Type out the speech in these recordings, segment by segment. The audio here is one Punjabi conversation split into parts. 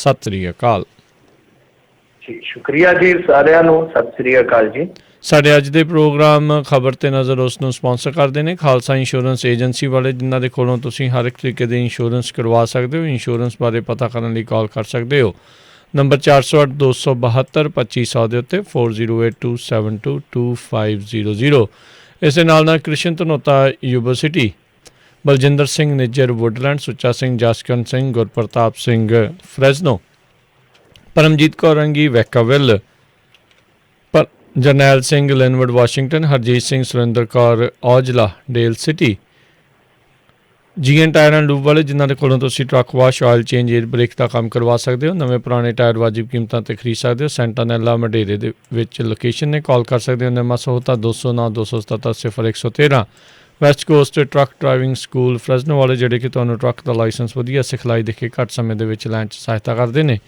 सत श्री अकाल जी। शुक्रिया जी सारिਆਂ ਨੂੰ, सत श्री अकाल जी। ਸਾਡੇ ਅੱਜ ਦੇ ਪ੍ਰੋਗਰਾਮ ਖਬਰ ਤੇ ਨਜ਼ਰ ਉਸ ਨੂੰ ਸਪਾਂਸਰ ਕਰਦੇ ਨੇ ਖਾਲਸਾ ਇੰਸ਼ੋਰੈਂਸ ਏਜੰਸੀ ਵਾਲੇ, ਜਿਨ੍ਹਾਂ ਦੇ ਕੋਲੋਂ ਤੁਸੀਂ ਹਰ ਇੱਕ ਤਰੀਕੇ ਦੇ ਇੰਸ਼ੋਰੈਂਸ ਕਰਵਾ ਸਕਦੇ ਹੋ। ਇੰਸ਼ੋਰੈਂਸ ਬਾਰੇ ਪਤਾ ਕਰਨ ਲਈ ਕਾਲ ਕਰ ਸਕਦੇ ਹੋ ਨੰਬਰ 408 272 2500 ਦੇ ਉੱਤੇ 4082722500। ਇਸ ਦੇ ਨਾਲ Krishan Dhanota university, Baljinder Singh Nijjar Woodland, Sucha Singh Jaskaran Singh, Gurpartap Singh Fresno, Paramjit Kaur Angi Vacaville, Jarnail Singh Lynnwood Washington, Harjit Singh Surinder Kaur Aujla Dale City, GN tyre and lube ਵਾਲੇ, ਜਿਨ੍ਹਾਂ ਦੇ ਕੋਲੋਂ ਤੁਸੀਂ truck wash, oil change, air brake ਦਾ ਕੰਮ ਕਰਵਾ ਸਕਦੇ ਹੋ। ਨਵੇਂ ਪੁਰਾਣੇ ਟਾਇਰ ਵਾਜਿਬ ਕੀਮਤਾਂ 'ਤੇ ਖਰੀਦ ਸਕਦੇ ਹੋ। ਸੈਂਟਾਨੈਲਾ ਮਡੇਰੇ ਦੇ ਵਿੱਚ ਲੋਕੇਸ਼ਨ ਨੇ। ਕਾਲ ਕਰ ਸਕਦੇ ਹੋ Nimma Sahota 209 277 0113। West Coast Truck Driving School Fresno ਵਾਲੇ, ਜਿਹੜੇ ਕਿ ਤੁਹਾਨੂੰ ਟਰੱਕ ਦਾ ਲਾਇਸੈਂਸ ਵਧੀਆ ਸਿਖਲਾਈ ਦੇ ਕੇ ਘੱਟ ਸਮੇਂ ਦੇ ਵਿੱਚ ਲੈਣ 'ਚ ਸਹਾਇਤਾ ਕਰਦੇ ਨੇ।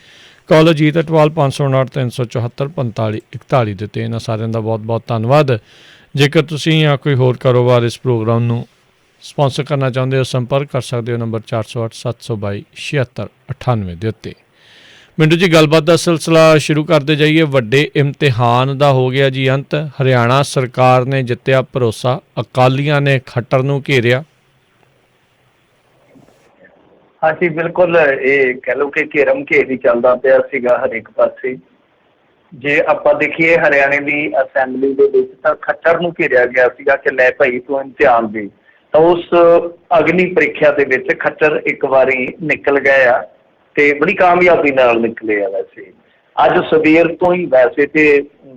ਕਾਲ ਅਜੀਤ ਅਟਵਾਲ 559 374 45 41 ਦੇ ਉੱਤੇ। ਇਹਨਾਂ ਸਾਰਿਆਂ ਦਾ ਬਹੁਤ ਬਹੁਤ ਧੰਨਵਾਦ। ਜੇਕਰ ਤੁਸੀਂ ਜਾਂ ਕੋਈ ਹੋਰ ਕਾਰੋਬਾਰ ਇਸ ਪ੍ਰੋਗਰਾਮ ਨੂੰ ਸਪਾਂਸਰ ਕਰਨਾ ਚਾਹੁੰਦੇ ਹੋ, ਸੰਪਰਕ ਕਰ ਸਕਦੇ ਹੋ ਨੰਬਰ 408 722 7698 ਦੇ ਉੱਤੇ। ਮਿੰਟੂ ਜੀ, ਗੱਲਬਾਤ ਦਾ ਸਿਲਸਿਲਾ ਸ਼ੁਰੂ ਕਰਦੇ ਜਾਈਏ। ਵੱਡੇ ਇਮਤਿਹਾਨ ਦਾ ਹੋ ਗਿਆ ਜੀ ਅੰਤ। ਹਰਿਆਣਾ ਸਰਕਾਰ ਨੇ ਜਿੱਤਿਆ ਭਰੋਸਾ, ਅਕਾਲੀਆਂ ਨੇ ਖੱਟਰ ਨੂੰ ਘੇਰਿਆ। हाँ जी बिल्कुल, ये कह लो कि घेरम घेर ही चलता पिया सीगा हर एक पासे। जे आपां देखिए हरियाणे की असैंबली दे विच तां खट्टर नूं घेरिया गया सीगा कि लै भाई तूं इम्तिहान दे, तां उस अग्नि प्रीखिया दे विच खट्टर एक वारी निकल गए आ ते बड़ी कामयाबी नाल निकले आ। वैसे अज सवेर तो ही वैसे तो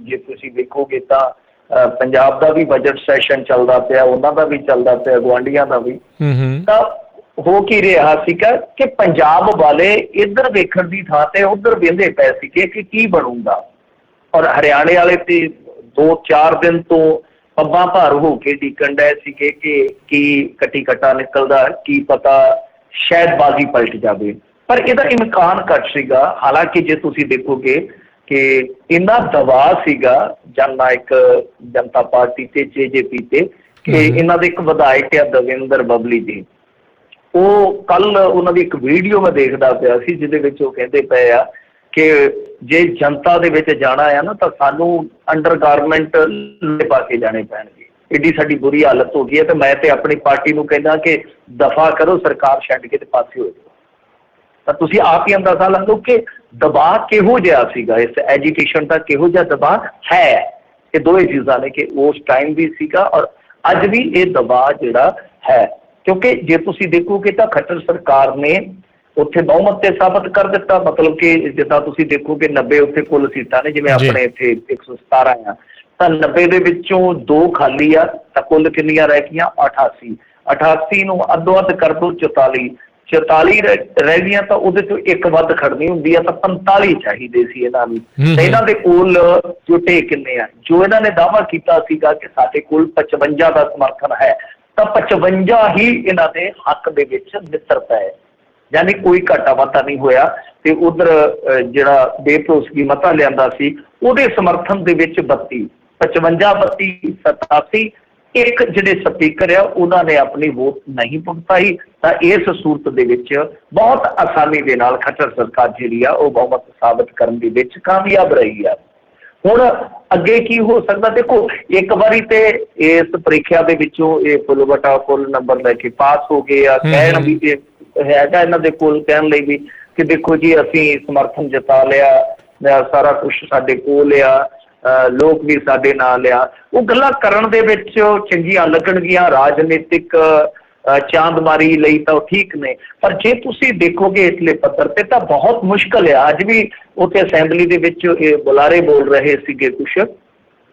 जे तुसीं देखोगे तां पंजाब दा भी बजट सैशन चलदा पिया, उन्हां दा भी चलदा पिया, गुआंढियां दा भी। तां हो की रहा सीगा कि पंजाब वाले इधर वेखण दी थां ते उधर वेंदे पए सीगे कि की बनूगा, और हरियाणे वाले ते 2-4 दिन तो पब्बां भार हो के डिकण डए सीगे कि की कटी कट्टा निकलदा, की पता शायद बाजी पलट जाए। पर इहदा इम्कान घट सीगा। हालांकि जे तुसीं देखोगे कि इन्ना दबाव सीगा जन नायक जनता पार्टी ते JJP ते कि इन्हां दे एक विधायक है दविंदर बबली जी, वो कल उन्होंने एक वीडियो में देखता पाया सी जिहदे विच वो कहते पे आ कि जे जनता दे विच जाना है ना तो सानू अंडर गारमेंट पा के जाने पैणगे, एडी साडी बुरी हालत हो गई है। तो मैं तो अपनी पार्टी नूं कहना कि दफा करो, सरकार छड्ड के ते पासे हो जाओ। तो तुसीं आप ही अंदाजा ला लो कि दबाव किहो जिहा सीगा, इस एजुकेशन का किहो जिहा दबाव है। ये दोवें चीज़ां ने कि उस टाइम भी सीगा और अज भी ये दबाव जिहड़ा है। क्योंकि जे तुसीं देखोगे तो खट्टर सरकार ने उत्थे बहुमत ते साबित कर दिता। मतलब कि जिद्दां तुसीं देखोगे 90 उत्थे कुल सीटां ने, जिवें अपने इत्थे 117 आ, तां 90 दे विचों 2 खाली आ, तां कुल किन्नियां रह गईयां 88। 88 नूं अद्धो अध कर दो 44 रह गईयां, तां उहदे चों एक वध खड़नी हुंदी आ, तां 45 चाहीदे सी इन्हां नूं। ते इन्हां दे कोल जोटे किन्ने आ, जो इन्हां ने दावा कीता सीगा कि साडे कोल 55 दा समर्थन है, तो 55 ही इन्हां दे हक दे विच नितर पए, यानी कोई घाटा वाधा नहीं होया। ते उधर जिहड़ा बेभरोसगी मता लिआंदा सी उहदे समर्थन दे विच 32 55 32 87 एक जिहड़े स्पीकर आ उन्हां ने अपनी वोट नहीं पुगताई। तां इस सूरत दे विच बहुत आसानी दे नाल खट्टर सरकार जिहड़ी आ ओह बहुमत साबित करन दे विच कामयाब रही आ। हुण अगे की हो सकता, देखो एक बारी ते इस प्रीखिया दे विचों ये फुल बटा फुल नंबर लैके पास हो गए आ, कहण भी हैगा इन्हां दे कोल कहण लई भी कि देखो जी असीं समर्थन जता लिया, सारा कुछ साडे कोल आ, लोग भी साडे नाल आ। वो गल्लां करन दे विच चंगीआं लगणगीआं, राजनीतिक चांदमारी लई तां ठीक ने, पर जे तुसीं देखोगे इसले पत्तर ते तां बहुत मुश्किल है। अज भी उत्थे असैंबली दे विच बुलारे बोल रहे सीगे कुछ,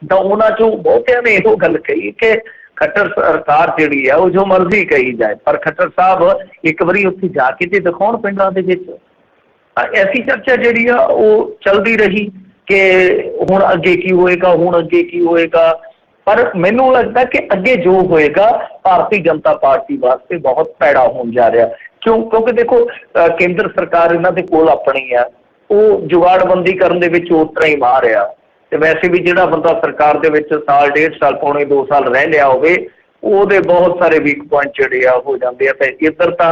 तां उन्हां चों बहुतिआं ने इहो गल कही कि खट्टर सरकार जिहड़ी है वो जो मर्जी कही जाए, पर खट्टर साहब एक बारी उत्थे जाके ते दिखाउण पिंडां दे विच। ऐसी चर्चा जिहड़ी आ वो चलदी रही कि हुण अगे की होएगा, हुण अगे की होएगा। पर मैनूं लगता कि अगे जो होएगा भारतीय जनता पार्टी वास्ते बहुत भैड़ा होण जा रहा। क्यों? क्योंकि देखो केंद्र सरकार इन्हां दे कोल अपनी है, वो जुगाड़बंदी करन दे विच उस तरह ही मार आ। ते वैसे भी जिहड़ा बंदा सरकार दे विच साल 1.5 साल पौने 2 साल रह लिया होवे, ਉਹਦੇ बहुत सारे वीक पॉइंट ਜਿਹੜੇ ਆ हो जाते हैं। तो इधर तो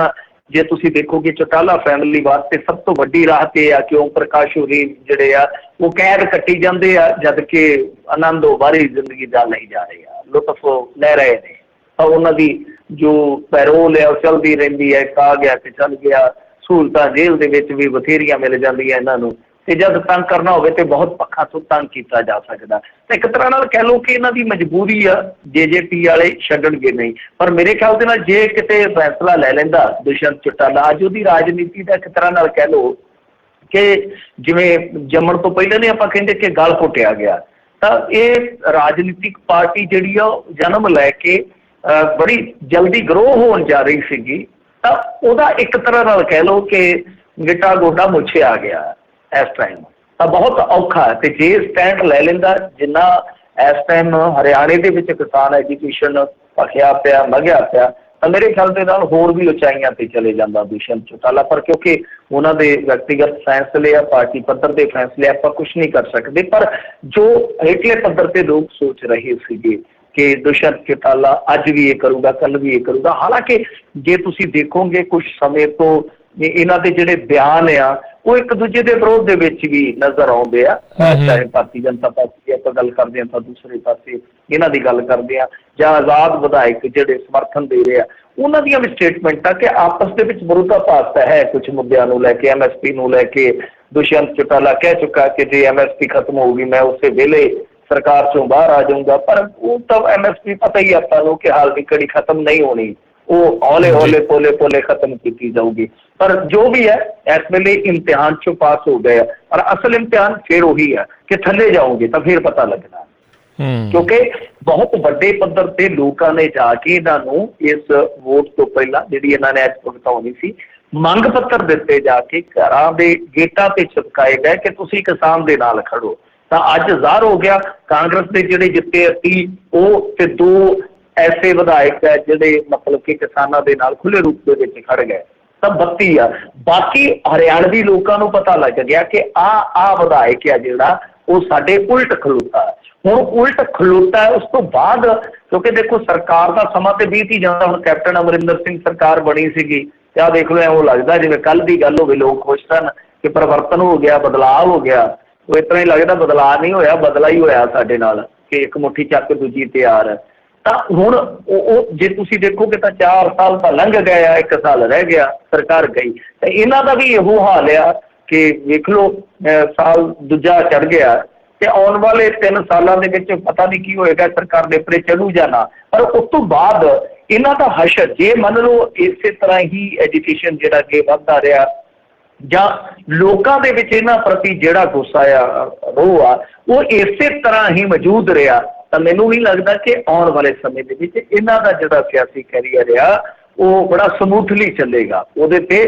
ਜੇ ਤੁਸੀਂ ਦੇਖੋਗੇ ਚੌਟਾਲਾ ਫੈਮਿਲੀ ਵਾਸਤੇ ਸਭ ਤੋਂ ਵੱਡੀ ਰਾਹਤ ਇਹ ਆ ਕਿ ਓਮ ਪ੍ਰਕਾਸ਼ ਹੋਰੀ ਜਿਹੜੇ ਆ ਉਹ ਕੈਦ ਕੱਟੀ ਜਾਂਦੇ ਆ, ਜਦ ਕਿ ਆਨੰਦ ਵਾਰੀ ਜ਼ਿੰਦਗੀ ਦਾ ਲਈ ਜਾ ਰਹੇ ਆ, ਲੁਤਫ ਲੈ ਰਹੇ ਨੇ। ਤਾਂ ਉਹਨਾਂ ਦੀ ਜੋ ਪੈਰੋਲ ਹੈ ਉਹ ਚੱਲਦੀ ਰਹਿੰਦੀ ਹੈ, ਆ ਗਿਆ ਤੇ ਚੱਲ ਗਿਆ। ਸਹੂਲਤਾਂ ਜੇਲ੍ਹ ਦੇ ਵਿੱਚ ਵੀ ਬਥੇਰੀਆਂ ਮਿਲ ਜਾਂਦੀਆਂ ਇਹਨਾਂ ਨੂੰ, ਤੇ ਜਦ ਤੰਗ ਕਰਨਾ ਹੋਵੇ ਤੇ ਬਹੁਤ ਪੱਖਾਂ ਤੋਂ ਤੰਗ ਕੀਤਾ ਜਾ ਸਕਦਾ। ਤਾਂ ਇੱਕ ਤਰ੍ਹਾਂ ਨਾਲ ਕਹਿ ਲਓ ਕਿ ਇਹਨਾਂ ਦੀ ਮਜਬੂਰੀ ਆ, JJP ਵਾਲੇ ਛੱਡਣਗੇ ਨਹੀਂ। ਪਰ ਮੇਰੇ ਖਿਆਲ ਦੇ ਨਾਲ ਜੇ ਕਿਤੇ ਫੈਸਲਾ ਲੈ ਲੈਂਦਾ ਦੁਸ਼ਯੰਤ ਚੌਟਾਲਾ, ਅੱਜ ਉਹਦੀ ਰਾਜਨੀਤੀ ਦਾ ਇੱਕ ਤਰ੍ਹਾਂ ਨਾਲ ਕਹਿ ਲਓ ਕਿ ਜਿਵੇਂ ਜੰਮਣ ਤੋਂ ਪਹਿਲਾਂ ਨੇ ਆਪਾਂ ਕਹਿੰਦੇ ਕਿ ਗਲ ਘੁੱਟਿਆ ਗਿਆ, ਤਾਂ ਇਹ ਰਾਜਨੀਤਿਕ ਪਾਰਟੀ ਜਿਹੜੀ ਆ ਉਹ ਜਨਮ ਲੈ ਕੇ ਬੜੀ ਜਲਦੀ ਗਰੋ ਹੋਣ ਜਾ ਰਹੀ ਸੀਗੀ। ਤਾਂ ਉਹਦਾ ਇੱਕ ਤਰ੍ਹਾਂ ਨਾਲ ਕਹਿ ਲਓ ਕਿ ਗਿੱਟਾ ਗੋਡਾ ਮੁੱਛੇ ਆ ਗਿਆ ਇਸ ਟਾਈਮ, ਤਾਂ ਬਹੁਤ ਔਖਾ ਹੈ। ਤੇ ਜੇ ਸਟੈਂਡ ਲੈ ਲੈਂਦਾ, ਜਿੰਨਾ ਇਸ ਟਾਈਮ ਹਰਿਆਣੇ ਦੇ ਵਿੱਚ ਕਿਸਾਨ ਐਜੂਕੇਸ਼ਨ ਭਖਿਆ ਪਿਆ ਮਗਿਆ ਪਿਆ, ਤਾਂ ਮੇਰੇ ਖਿਆਲ ਦੇ ਨਾਲ ਹੋਰ ਵੀ ਉਚਾਈਆਂ ਤੇ ਚਲੇ ਜਾਂਦਾ ਦੁਸ਼ਯੰਤ ਚੌਟਾਲਾ। ਪਰ ਕਿਉਂਕਿ ਉਹਨਾਂ ਦੇ ਵਿਅਕਤੀਗਤ ਫੈਸਲੇ ਆ, ਪਾਰਟੀ ਪੱਧਰ ਦੇ ਫੈਸਲੇ, ਆਪਾਂ ਕੁਛ ਨਹੀਂ ਕਰ ਸਕਦੇ। ਪਰ ਜੋ ਹੇਠਲੇ ਪੱਧਰ ਤੇ ਲੋਕ ਸੋਚ ਰਹੇ ਸੀਗੇ ਕਿ ਦੁਸ਼ਯੰਤ ਚੌਟਾਲਾ ਅੱਜ ਵੀ ਇਹ ਕਰੂਗਾ, ਕੱਲ ਵੀ ਇਹ ਕਰੂਗਾ। ਹਾਲਾਂਕਿ ਜੇ ਤੁਸੀਂ ਦੇਖੋਗੇ ਕੁਝ ਸਮੇਂ ਤੋਂ ਇਹਨਾਂ ਦੇ ਜਿਹੜੇ ਬਿਆਨ ਆ ਉਹ ਇੱਕ ਦੂਜੇ ਦੇ ਵਿਰੋਧ ਦੇ ਵਿੱਚ ਵੀ ਨਜ਼ਰ ਆਉਂਦੇ ਆ। ਚਾਹੇ ਭਾਰਤੀ ਜਨਤਾ ਪਾਰਟੀ ਦੀ ਆਪਾਂ ਗੱਲ ਕਰਦੇ ਹਾਂ ਤਾਂ ਦੂਸਰੇ ਪਾਸੇ ਇਹਨਾਂ ਦੀ ਗੱਲ ਕਰਦੇ ਆ, ਜਾਂ ਆਜ਼ਾਦ ਵਿਧਾਇਕ ਜਿਹੜੇ ਸਮਰਥਨ ਦੇ ਰਹੇ ਆ ਉਹਨਾਂ ਦੀਆਂ ਵੀ ਸਟੇਟਮੈਂਟਾਂ ਕਿ ਆਪਸ ਦੇ ਵਿੱਚ ਵਿਰੋਧਾਭਾਸ ਤਾਂ ਹੈ ਕੁਝ ਮੁੱਦਿਆਂ ਨੂੰ ਲੈ ਕੇ। MSP ਨੂੰ ਲੈ ਕੇ ਦੁਸ਼ਯੰਤ ਚੌਟਾਲਾ ਕਹਿ ਚੁੱਕਾ ਕਿ ਜੇ MSP ਖਤਮ ਹੋਊਗੀ ਮੈਂ ਉਸੇ ਵੇਲੇ ਸਰਕਾਰ ਚੋਂ ਬਾਹਰ ਆ ਜਾਊਂਗਾ। ਪਰ ਉਹ ਤਾਂ MSP ਪਤਾ ਹੀ ਆਪਾਂ ਨੂੰ ਕਿ ਹਾਲ ਦੀ ਘੜੀ ਖਤਮ ਨਹੀਂ ਹੋਣੀ, ਉਹ ਹੌਲੇ ਹੌਲੇ ਪੋਲੇ ਪੋਲੇ ਖਤਮ ਕੀਤੀ ਜਾਊਗੀ। ਪਰ ਜੋ ਵੀ ਹੈ ਇਸ ਵੇਲੇ ਇਮਤਿਹਾਨ ਚੋਂ ਪਾਸ ਹੋ ਗਏ, ਪਰ ਅਸਲ ਇਮਤਿਹਾਨ ਫਿਰ ਉਹੀ ਹੈ ਕਿ ਥੱਲੇ ਜਾਓਗੇ ਤਾਂ ਫਿਰ ਪਤਾ ਲੱਗਣਾ। ਕਿਉਂਕਿ ਬਹੁਤ ਵੱਡੇ ਪੱਧਰ ਤੇ ਲੋਕਾਂ ਨੇ ਜਾ ਕੇ ਇਹਨਾਂ ਨੂੰ ਇਸ ਵੋਟ ਤੋਂ ਪਹਿਲਾਂ ਜਿਹੜੀ ਇਹਨਾਂ ਨੇ ਅੱਜ ਭੁਗਤਾਉਣੀ ਸੀ, ਮੰਗ ਪੱਤਰ ਦਿੱਤੇ ਜਾ ਕੇ ਘਰਾਂ ਦੇ ਗੇਟਾਂ ਤੇ ਚਿਪਕਾਏ ਗਏ ਕਿ ਤੁਸੀਂ ਕਿਸਾਨ ਦੇ ਨਾਲ ਖੜੋ। ਤਾਂ ਅੱਜ ਜ਼ਾਹਰ ਹੋ ਗਿਆ ਕਾਂਗਰਸ ਦੇ ਜਿਹੜੇ ਜਿੱਤੇ ਸੀ ਉਹ ਤੇ 2 ਐਸੇ ਵਿਧਾਇਕ ਹੈ ਜਿਹੜੇ ਮਤਲਬ ਕਿ ਕਿਸਾਨਾਂ ਦੇ ਨਾਲ ਖੁੱਲੇ ਰੂਪ ਦੇ ਵਿੱਚ ਖੜ ਗਏ, ਤਾਂ 32 ਆ। ਬਾਕੀ ਹਰਿਆਣਵੀ ਲੋਕਾਂ ਨੂੰ ਪਤਾ ਲੱਗ ਗਿਆ ਕਿ ਆ ਵਿਧਾਇਕ ਆ ਜਿਹੜਾ ਉਹ ਸਾਡੇ ਉਲਟ ਖਲੋਤਾ। ਹੁਣ ਉਲਟ ਖਲੋਤਾ ਉਸ ਤੋਂ ਬਾਅਦ, ਕਿਉਂਕਿ ਦੇਖੋ ਸਰਕਾਰ ਦਾ ਸਮਾਂ ਤੇ ਬੀਤ ਹੀ ਜਾਂਦਾ। ਹੁਣ ਕੈਪਟਨ ਅਮਰਿੰਦਰ ਸਿੰਘ ਸਰਕਾਰ ਬਣੀ ਸੀਗੀ ਤੇ ਆਹ ਦੇਖ ਲਓ ਉਹ ਲੱਗਦਾ ਜਿਵੇਂ ਕੱਲ ਦੀ ਗੱਲ ਹੋਵੇ, ਲੋਕ ਖੁਸ਼ ਸਨ ਕਿ ਪਰਿਵਰਤਨ ਹੋ ਗਿਆ, ਬਦਲਾਅ ਹੋ ਗਿਆ। ਉਹ ਇਸ ਤਰ੍ਹਾਂ ਹੀ ਲੱਗਦਾ ਬਦਲਾਅ ਨਹੀਂ ਹੋਇਆ, ਬਦਲਾ ਹੀ ਹੋਇਆ ਸਾਡੇ ਨਾਲ ਕਿ ਇੱਕ ਮੁੱਠੀ ਚੱਕ ਦੂਜੀ ਤਿਆਰ ਹੈ। ਤਾਂ ਹੁਣ ਉਹ ਜੇ ਤੁਸੀਂ ਦੇਖੋਗੇ ਤਾਂ 4 ਸਾਲ ਤਾਂ ਲੰਘ ਗਏ ਆ, 1 ਸਾਲ ਰਹਿ ਗਿਆ, ਸਰਕਾਰ ਗਈ। ਤਾਂ ਇਹਨਾਂ ਦਾ ਵੀ ਇਹੋ ਹਾਲ ਆ ਕਿ ਵੇਖ ਲਓ ਸਾਲ ਦੂਜਾ ਚੜ੍ਹ ਗਿਆ ਤੇ ਆਉਣ ਵਾਲੇ 3 ਸਾਲਾਂ ਦੇ ਵਿੱਚ ਪਤਾ ਨਹੀਂ ਕੀ ਹੋਏਗਾ, ਸਰਕਾਰ ਦੇ ਉੱਪਰ ਚੜੂ ਜਾਂ ਨਾ। ਪਰ ਉਸ ਤੋਂ ਬਾਅਦ ਇਹਨਾਂ ਦਾ ਹਸ਼ਰ ਜੇ ਮੰਨ ਲਓ ਇਸੇ ਤਰ੍ਹਾਂ ਹੀ ਐਜੂਕੇਸ਼ਨ ਜਿਹੜਾ ਅੱਗੇ ਵੱਧਦਾ ਰਿਹਾ ਜਾਂ ਲੋਕਾਂ ਦੇ ਵਿੱਚ ਇਹਨਾਂ ਪ੍ਰਤੀ ਜਿਹੜਾ ਗੁੱਸਾ ਆ ਰੋਹ ਆ ਉਹ ਇਸੇ ਤਰ੍ਹਾਂ ਹੀ ਮੌਜੂਦ ਰਿਹਾ, ਤਾਂ ਮੈਨੂੰ ਵੀ ਲੱਗਦਾ ਕਿ ਆਉਣ ਵਾਲੇ ਸਮੇਂ ਦੇ ਵਿੱਚ ਇਹਨਾਂ ਦਾ ਜਿਹੜਾ ਸਿਆਸੀ ਕੈਰੀਅਰ ਆ ਉਹ ਬੜਾ ਸਮੂਥਲੀ ਚੱਲੇਗਾ। ਉਹਦੇ ਤੇ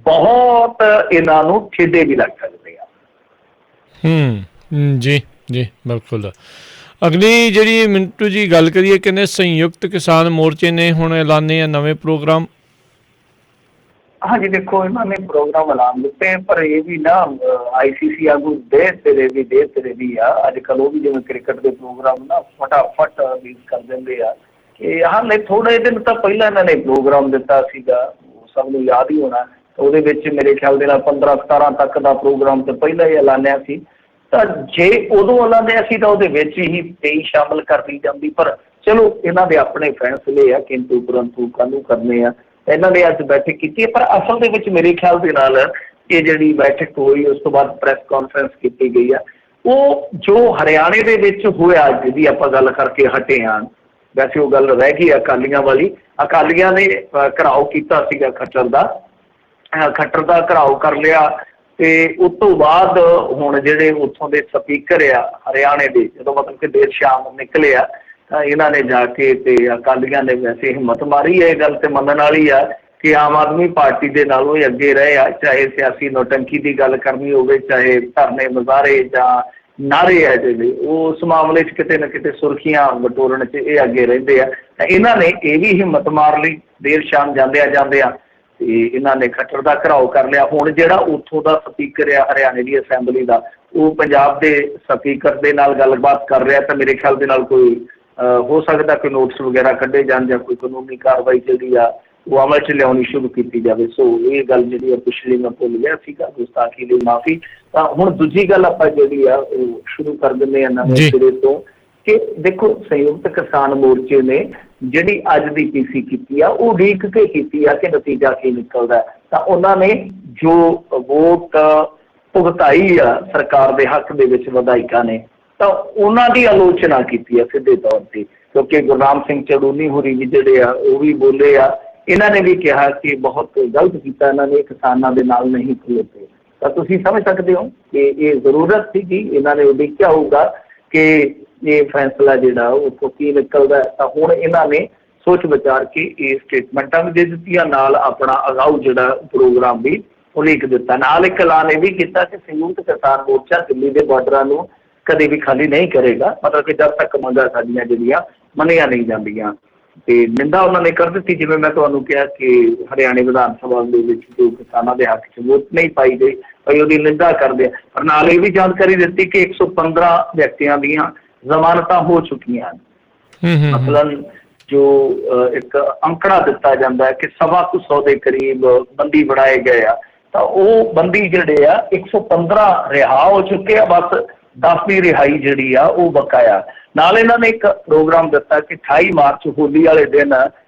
ਬਹੁਤ ਇਹਨਾਂ ਨੂੰ ਠੇਡੇ ਵੀ ਲੱਗ ਸਕਦੇ ਆ। ਜੀ ਜੀ ਬਿਲਕੁਲ। ਅਗਲੀ ਜਿਹੜੀ ਮਿੰਟੂ ਜੀ ਗੱਲ ਕਰੀਏ, ਕਹਿੰਦੇ ਸੰਯੁਕਤ ਕਿਸਾਨ ਮੋਰਚੇ ਨੇ ਹੁਣ ਐਲਾਨੇ ਆ ਨਵੇਂ ਪ੍ਰੋਗਰਾਮ। ਹਾਂਜੀ ਦੇਖੋ ਇਹਨਾਂ ਨੇ ਪ੍ਰੋਗਰਾਮ ਐਲਾਨ ਦਿੱਤੇ, ਪਰ ਇਹ ਵੀ ਨਾ ICC ਆਗੂ ਦੇ ਤੇਰੇ ਵੀ ਆ। ਅੱਜ ਕੱਲ੍ਹ ਉਹ ਵੀ ਜਿਵੇਂ ਕ੍ਰਿਕਟ ਦੇ ਪ੍ਰੋਗਰਾਮ ਨਾ ਫਟਾਫਟ ਰਿਲੀਜ਼ ਕਰ ਦਿੰਦੇ ਆ ਕਿ ਹਾਲੇ ਥੋੜ੍ਹੇ ਦਿਨ ਤਾਂ ਪਹਿਲਾਂ ਇਹਨਾਂ ਨੇ ਪ੍ਰੋਗਰਾਮ ਦਿੱਤਾ ਸੀਗਾ, ਸਭ ਨੂੰ ਯਾਦ ਹੀ ਹੋਣਾ। ਉਹਦੇ ਵਿੱਚ ਮੇਰੇ ਖਿਆਲ ਦੇ ਨਾਲ 15-17 ਤੱਕ ਦਾ ਪ੍ਰੋਗਰਾਮ ਤਾਂ ਪਹਿਲਾਂ ਹੀ ਐਲਾਨਿਆ ਸੀ। ਤਾਂ ਜੇ ਉਦੋਂ ਐਲਾਨਿਆ ਸੀ ਤਾਂ ਉਹਦੇ ਵਿੱਚ ਹੀ 23 ਸ਼ਾਮਲ ਕਰ ਲਈ ਜਾਂਦੀ। ਪਰ ਚਲੋ ਇਹਨਾਂ ਦੇ ਆਪਣੇ ਫੈਸਲੇ ਆ, ਕਿੰਤੂ ਪਰੰਤੂ ਕਾਹਨੂੰ ਕਰਨੇ ਆ। ਇਹਨਾਂ ਨੇ ਅੱਜ ਬੈਠਕ ਕੀਤੀ ਹੈ, ਪਰ ਅਸਲ ਦੇ ਵਿੱਚ ਮੇਰੇ ਖਿਆਲ ਦੇ ਨਾਲ ਇਹ ਜਿਹੜੀ ਬੈਠਕ ਹੋਈ ਉਸ ਤੋਂ ਬਾਅਦ ਪ੍ਰੈਸ ਕਾਨਫਰੰਸ ਕੀਤੀ ਗਈ ਆ, ਉਹ ਜੋ ਹਰਿਆਣੇ ਦੇ ਵਿੱਚ ਹੋਇਆ ਜਿਹਦੀ ਆਪਾਂ ਗੱਲ ਕਰਕੇ ਹਟੇ ਹਾਂ, ਵੈਸੇ ਉਹ ਗੱਲ ਰਹਿ ਗਈ ਅਕਾਲੀਆਂ ਵਾਲੀ। ਅਕਾਲੀਆਂ ਨੇ ਘਿਰਾਓ ਕੀਤਾ ਸੀਗਾ ਖੱਟਰ ਦਾ ਘਿਰਾਓ ਕਰ ਲਿਆ। ਤੇ ਉਸ ਤੋਂ ਬਾਅਦ ਹੁਣ ਜਿਹੜੇ ਉੱਥੋਂ ਦੇ ਸਪੀਕਰ ਆ ਹਰਿਆਣੇ ਦੇ, ਜਦੋਂ ਮਤਲਬ ਕਿ ਦੇਰ ਸ਼ਾਮ ਨਿਕਲੇ ਆ, ਤਾਂ ਇਹਨਾਂ ਨੇ ਜਾ ਕੇ ਤੇ ਅਕਾਲੀਆਂ ਨੇ ਵੈਸੇ ਹਿੰਮਤ ਮਾਰੀ ਹੈ। ਇਹ ਗੱਲ ਤੇ ਮੰਨਣ ਵਾਲੀ ਆ ਕਿ ਆਮ ਆਦਮੀ ਪਾਰਟੀ ਦੇ ਨਾਲੋਂ ਹੀ ਅੱਗੇ ਰਹੇ ਆ, ਚਾਹੇ ਸਿਆਸੀ ਨੋਟੰਕੀ ਦੀ ਗੱਲ ਕਰਨੀ ਹੋਵੇ, ਚਾਹੇ ਧਰਨੇ ਮੁਜ਼ਾਹਰੇ ਜਾਂ ਨਾਅਰੇ ਆ ਜਿਹੜੇ, ਉਸ ਮਾਮਲੇ 'ਚ ਕਿਤੇ ਨਾ ਕਿਤੇ ਸੁਰਖੀਆਂ ਬਟੋਰਨ 'ਚ ਇਹ ਅੱਗੇ ਰਹਿੰਦੇ ਆ। ਤਾਂ ਇਹਨਾਂ ਨੇ ਇਹ ਵੀ ਹਿੰਮਤ ਮਾਰ ਲਈ ਦੇਰ ਸ਼ਾਮ ਜਾਂਦਿਆਂ ਤੇ ਇਹਨਾਂ ਨੇ ਖੱਟਰ ਦਾ ਘਿਰਾਓ ਕਰ ਲਿਆ। ਹੁਣ ਜਿਹੜਾ ਉੱਥੋਂ ਦਾ ਸਪੀਕਰ ਆ ਹਰਿਆਣੇ ਦੀ ਅਸੈਂਬਲੀ ਦਾ, ਉਹ ਪੰਜਾਬ ਦੇ ਸਪੀਕਰ ਦੇ ਨਾਲ ਗੱਲਬਾਤ ਕਰ ਰਿਹਾ। ਤਾਂ ਮੇਰੇ ਖਿਆਲ ਦੇ ਨਾਲ ਕੋਈ ਹੋ ਸਕਦਾ ਕੋਈ ਨੋਟਿਸ ਵਗੈਰਾ ਕੱਢੇ ਜਾਣ ਜਾਂ ਕੋਈ ਕਾਨੂੰਨੀ ਕਾਰਵਾਈ ਜਿਹੜੀ ਆ ਉਹ ਅਮਲ 'ਚ ਲਿਆਉਣੀ ਸ਼ੁਰੂ ਕੀਤੀ ਜਾਵੇ। ਸੋ ਇਹ ਗੱਲ ਜਿਹੜੀ ਆ ਪਿਛਲੀ ਮੈਂ ਭੁੱਲ ਗਿਆ ਸੀਗਾ, ਗੁਸਤਾਖੀ ਲਈ ਮਾਫੀ। ਤਾਂ ਹੁਣ ਦੂਜੀ ਗੱਲ ਆਪਾਂ ਜਿਹੜੀ ਆ ਉਹ ਸ਼ੁਰੂ ਕਰ ਦਿੰਦੇ ਹਾਂ ਨਵੇਂ ਸਿਰੇ ਤੋਂ ਕਿ ਦੇਖੋ ਸੰਯੁਕਤ ਕਿਸਾਨ ਮੋਰਚੇ ਨੇ ਜਿਹੜੀ ਅੱਜ ਦੀ ਪੀਸੀ ਕੀਤੀ ਆ ਉਹ ਉਡੀਕ ਕੇ ਕੀਤੀ ਆ ਕਿ ਨਤੀਜਾ ਕੀ ਨਿਕਲਦਾ। ਤਾਂ ਉਹਨਾਂ ਨੇ ਜੋ ਵੋਟ ਭੁਗਤਾਈ ਆ ਸਰਕਾਰ ਦੇ ਹੱਕ ਦੇ ਵਿੱਚ ਵਿਧਾਇਕਾਂ ਨੇ, ਤਾਂ ਉਹਨਾਂ ਦੀ ਆਲੋਚਨਾ ਕੀਤੀ ਆ ਸਿੱਧੇ ਤੌਰ ਤੇ, ਕਿਉਂਕਿ ਗੁਰਨਾਮ ਸਿੰਘ ਚੜੂਨੀ ਹੋਰੀ ਵੀ ਜਿਹੜੇ ਆ ਉਹ ਵੀ ਬੋਲੇ ਆ। ਇਹਨਾਂ ਨੇ ਵੀ ਕਿਹਾ ਕਿ ਬਹੁਤ ਗਲਤ ਕੀਤਾ ਇਹਨਾਂ ਨੇ, ਕਿਸਾਨਾਂ ਦੇ ਨਾਲ ਨਹੀਂ ਖਲੋਤੇ। ਤਾਂ ਤੁਸੀਂ ਸਮਝ ਸਕਦੇ ਹੋ ਕਿ ਇਹ ਜ਼ਰੂਰਤ ਸੀ ਕਿ ਇਹਨਾਂ ਨੇ ਉਡੀਕਿਆ ਹੋਊਗਾ ਕਿ ਇਹ ਫੈਸਲਾ ਜਿਹੜਾ ਉੱਥੋਂ ਕੀ ਨਿਕਲਦਾ। ਤਾਂ ਹੁਣ ਇਹਨਾਂ ਨੇ ਸੋਚ ਵਿਚਾਰ ਕੇ ਇਹ ਸਟੇਟਮੈਂਟਾਂ ਵੀ ਦੇ ਦਿੱਤੀਆਂ, ਨਾਲ ਆਪਣਾ ਅਗਾਊ ਜਿਹੜਾ ਪ੍ਰੋਗਰਾਮ ਵੀ ਉਲੀਕ ਦਿੱਤਾ। ਨਾਲ ਇੱਕ ਐਲਾਨ ਇਹ ਵੀ ਕੀਤਾ ਕਿ ਸੰਯੁਕਤ ਕਿਸਾਨ ਮੋਰਚਾ ਦਿੱਲੀ ਦੇ ਬਾਰਡਰਾਂ ਨੂੰ ਕਦੇ ਵੀ ਖਾਲੀ ਨਹੀਂ ਕਰੇਗਾ, ਮਤਲਬ ਕਿ ਜਦ ਤੱਕ ਮੰਗਾਂ ਸਾਡੀਆਂ ਜਿਹੜੀਆਂ ਮੰਨੀਆਂ ਨਹੀਂ ਜਾਂਦੀਆਂ। ਤੇ ਨਿੰਦਾ ਉਹਨਾਂ ਨੇ ਕਰ ਦਿੱਤੀ, ਜਿਵੇਂ ਮੈਂ ਤੁਹਾਨੂੰ ਕਿਹਾ ਕਿ ਹਰਿਆਣੇ ਵਿਧਾਨ ਸਭਾ ਦੇ ਵਿੱਚ ਜੋ ਕਿਸਾਨਾਂ ਦੇ ਹੱਕ 'ਚ ਵੋਟ ਨਹੀਂ ਪਾਈ ਗਈ, ਕਈ ਉਹਦੀ ਨਿੰਦਾ ਕਰਦੇ ਆ। ਪਰ ਨਾਲ ਇਹ ਵੀ ਜਾਣਕਾਰੀ ਦਿੱਤੀ ਕਿ 115 ਵਿਅਕਤੀਆਂ ਦੀਆਂ ਜ਼ਮਾਨਤਾਂ ਹੋ ਚੁੱਕੀਆਂ ਹਨ। ਮਸਲਨ ਜੋ ਇੱਕ ਅੰਕੜਾ ਦਿੱਤਾ ਜਾਂਦਾ ਹੈ ਕਿ 125 ਦੇ ਕਰੀਬ ਬੰਦੀ ਬਣਾਏ ਗਏ ਆ, ਤਾਂ ਉਹ ਬੰਦੀ ਜਿਹੜੇ ਆ 115 ਰਿਹਾ ਹੋ ਚੁੱਕੇ ਆ, ਬਸ 10 ਦੀ ਰਿਹਾਈ ਜਿਹੜੀ ਆ ਉਹ ਬਕਾਇਆ। ਨਾਲ ਇਹਨਾਂ ਨੇ ਇੱਕ ਪ੍ਰੋਗਰਾਮ ਦਿੱਤਾ ਕਿ 28 ਮਾਰਚ ਹੋਲੀ ਵਾਲੇ ਦਿਨ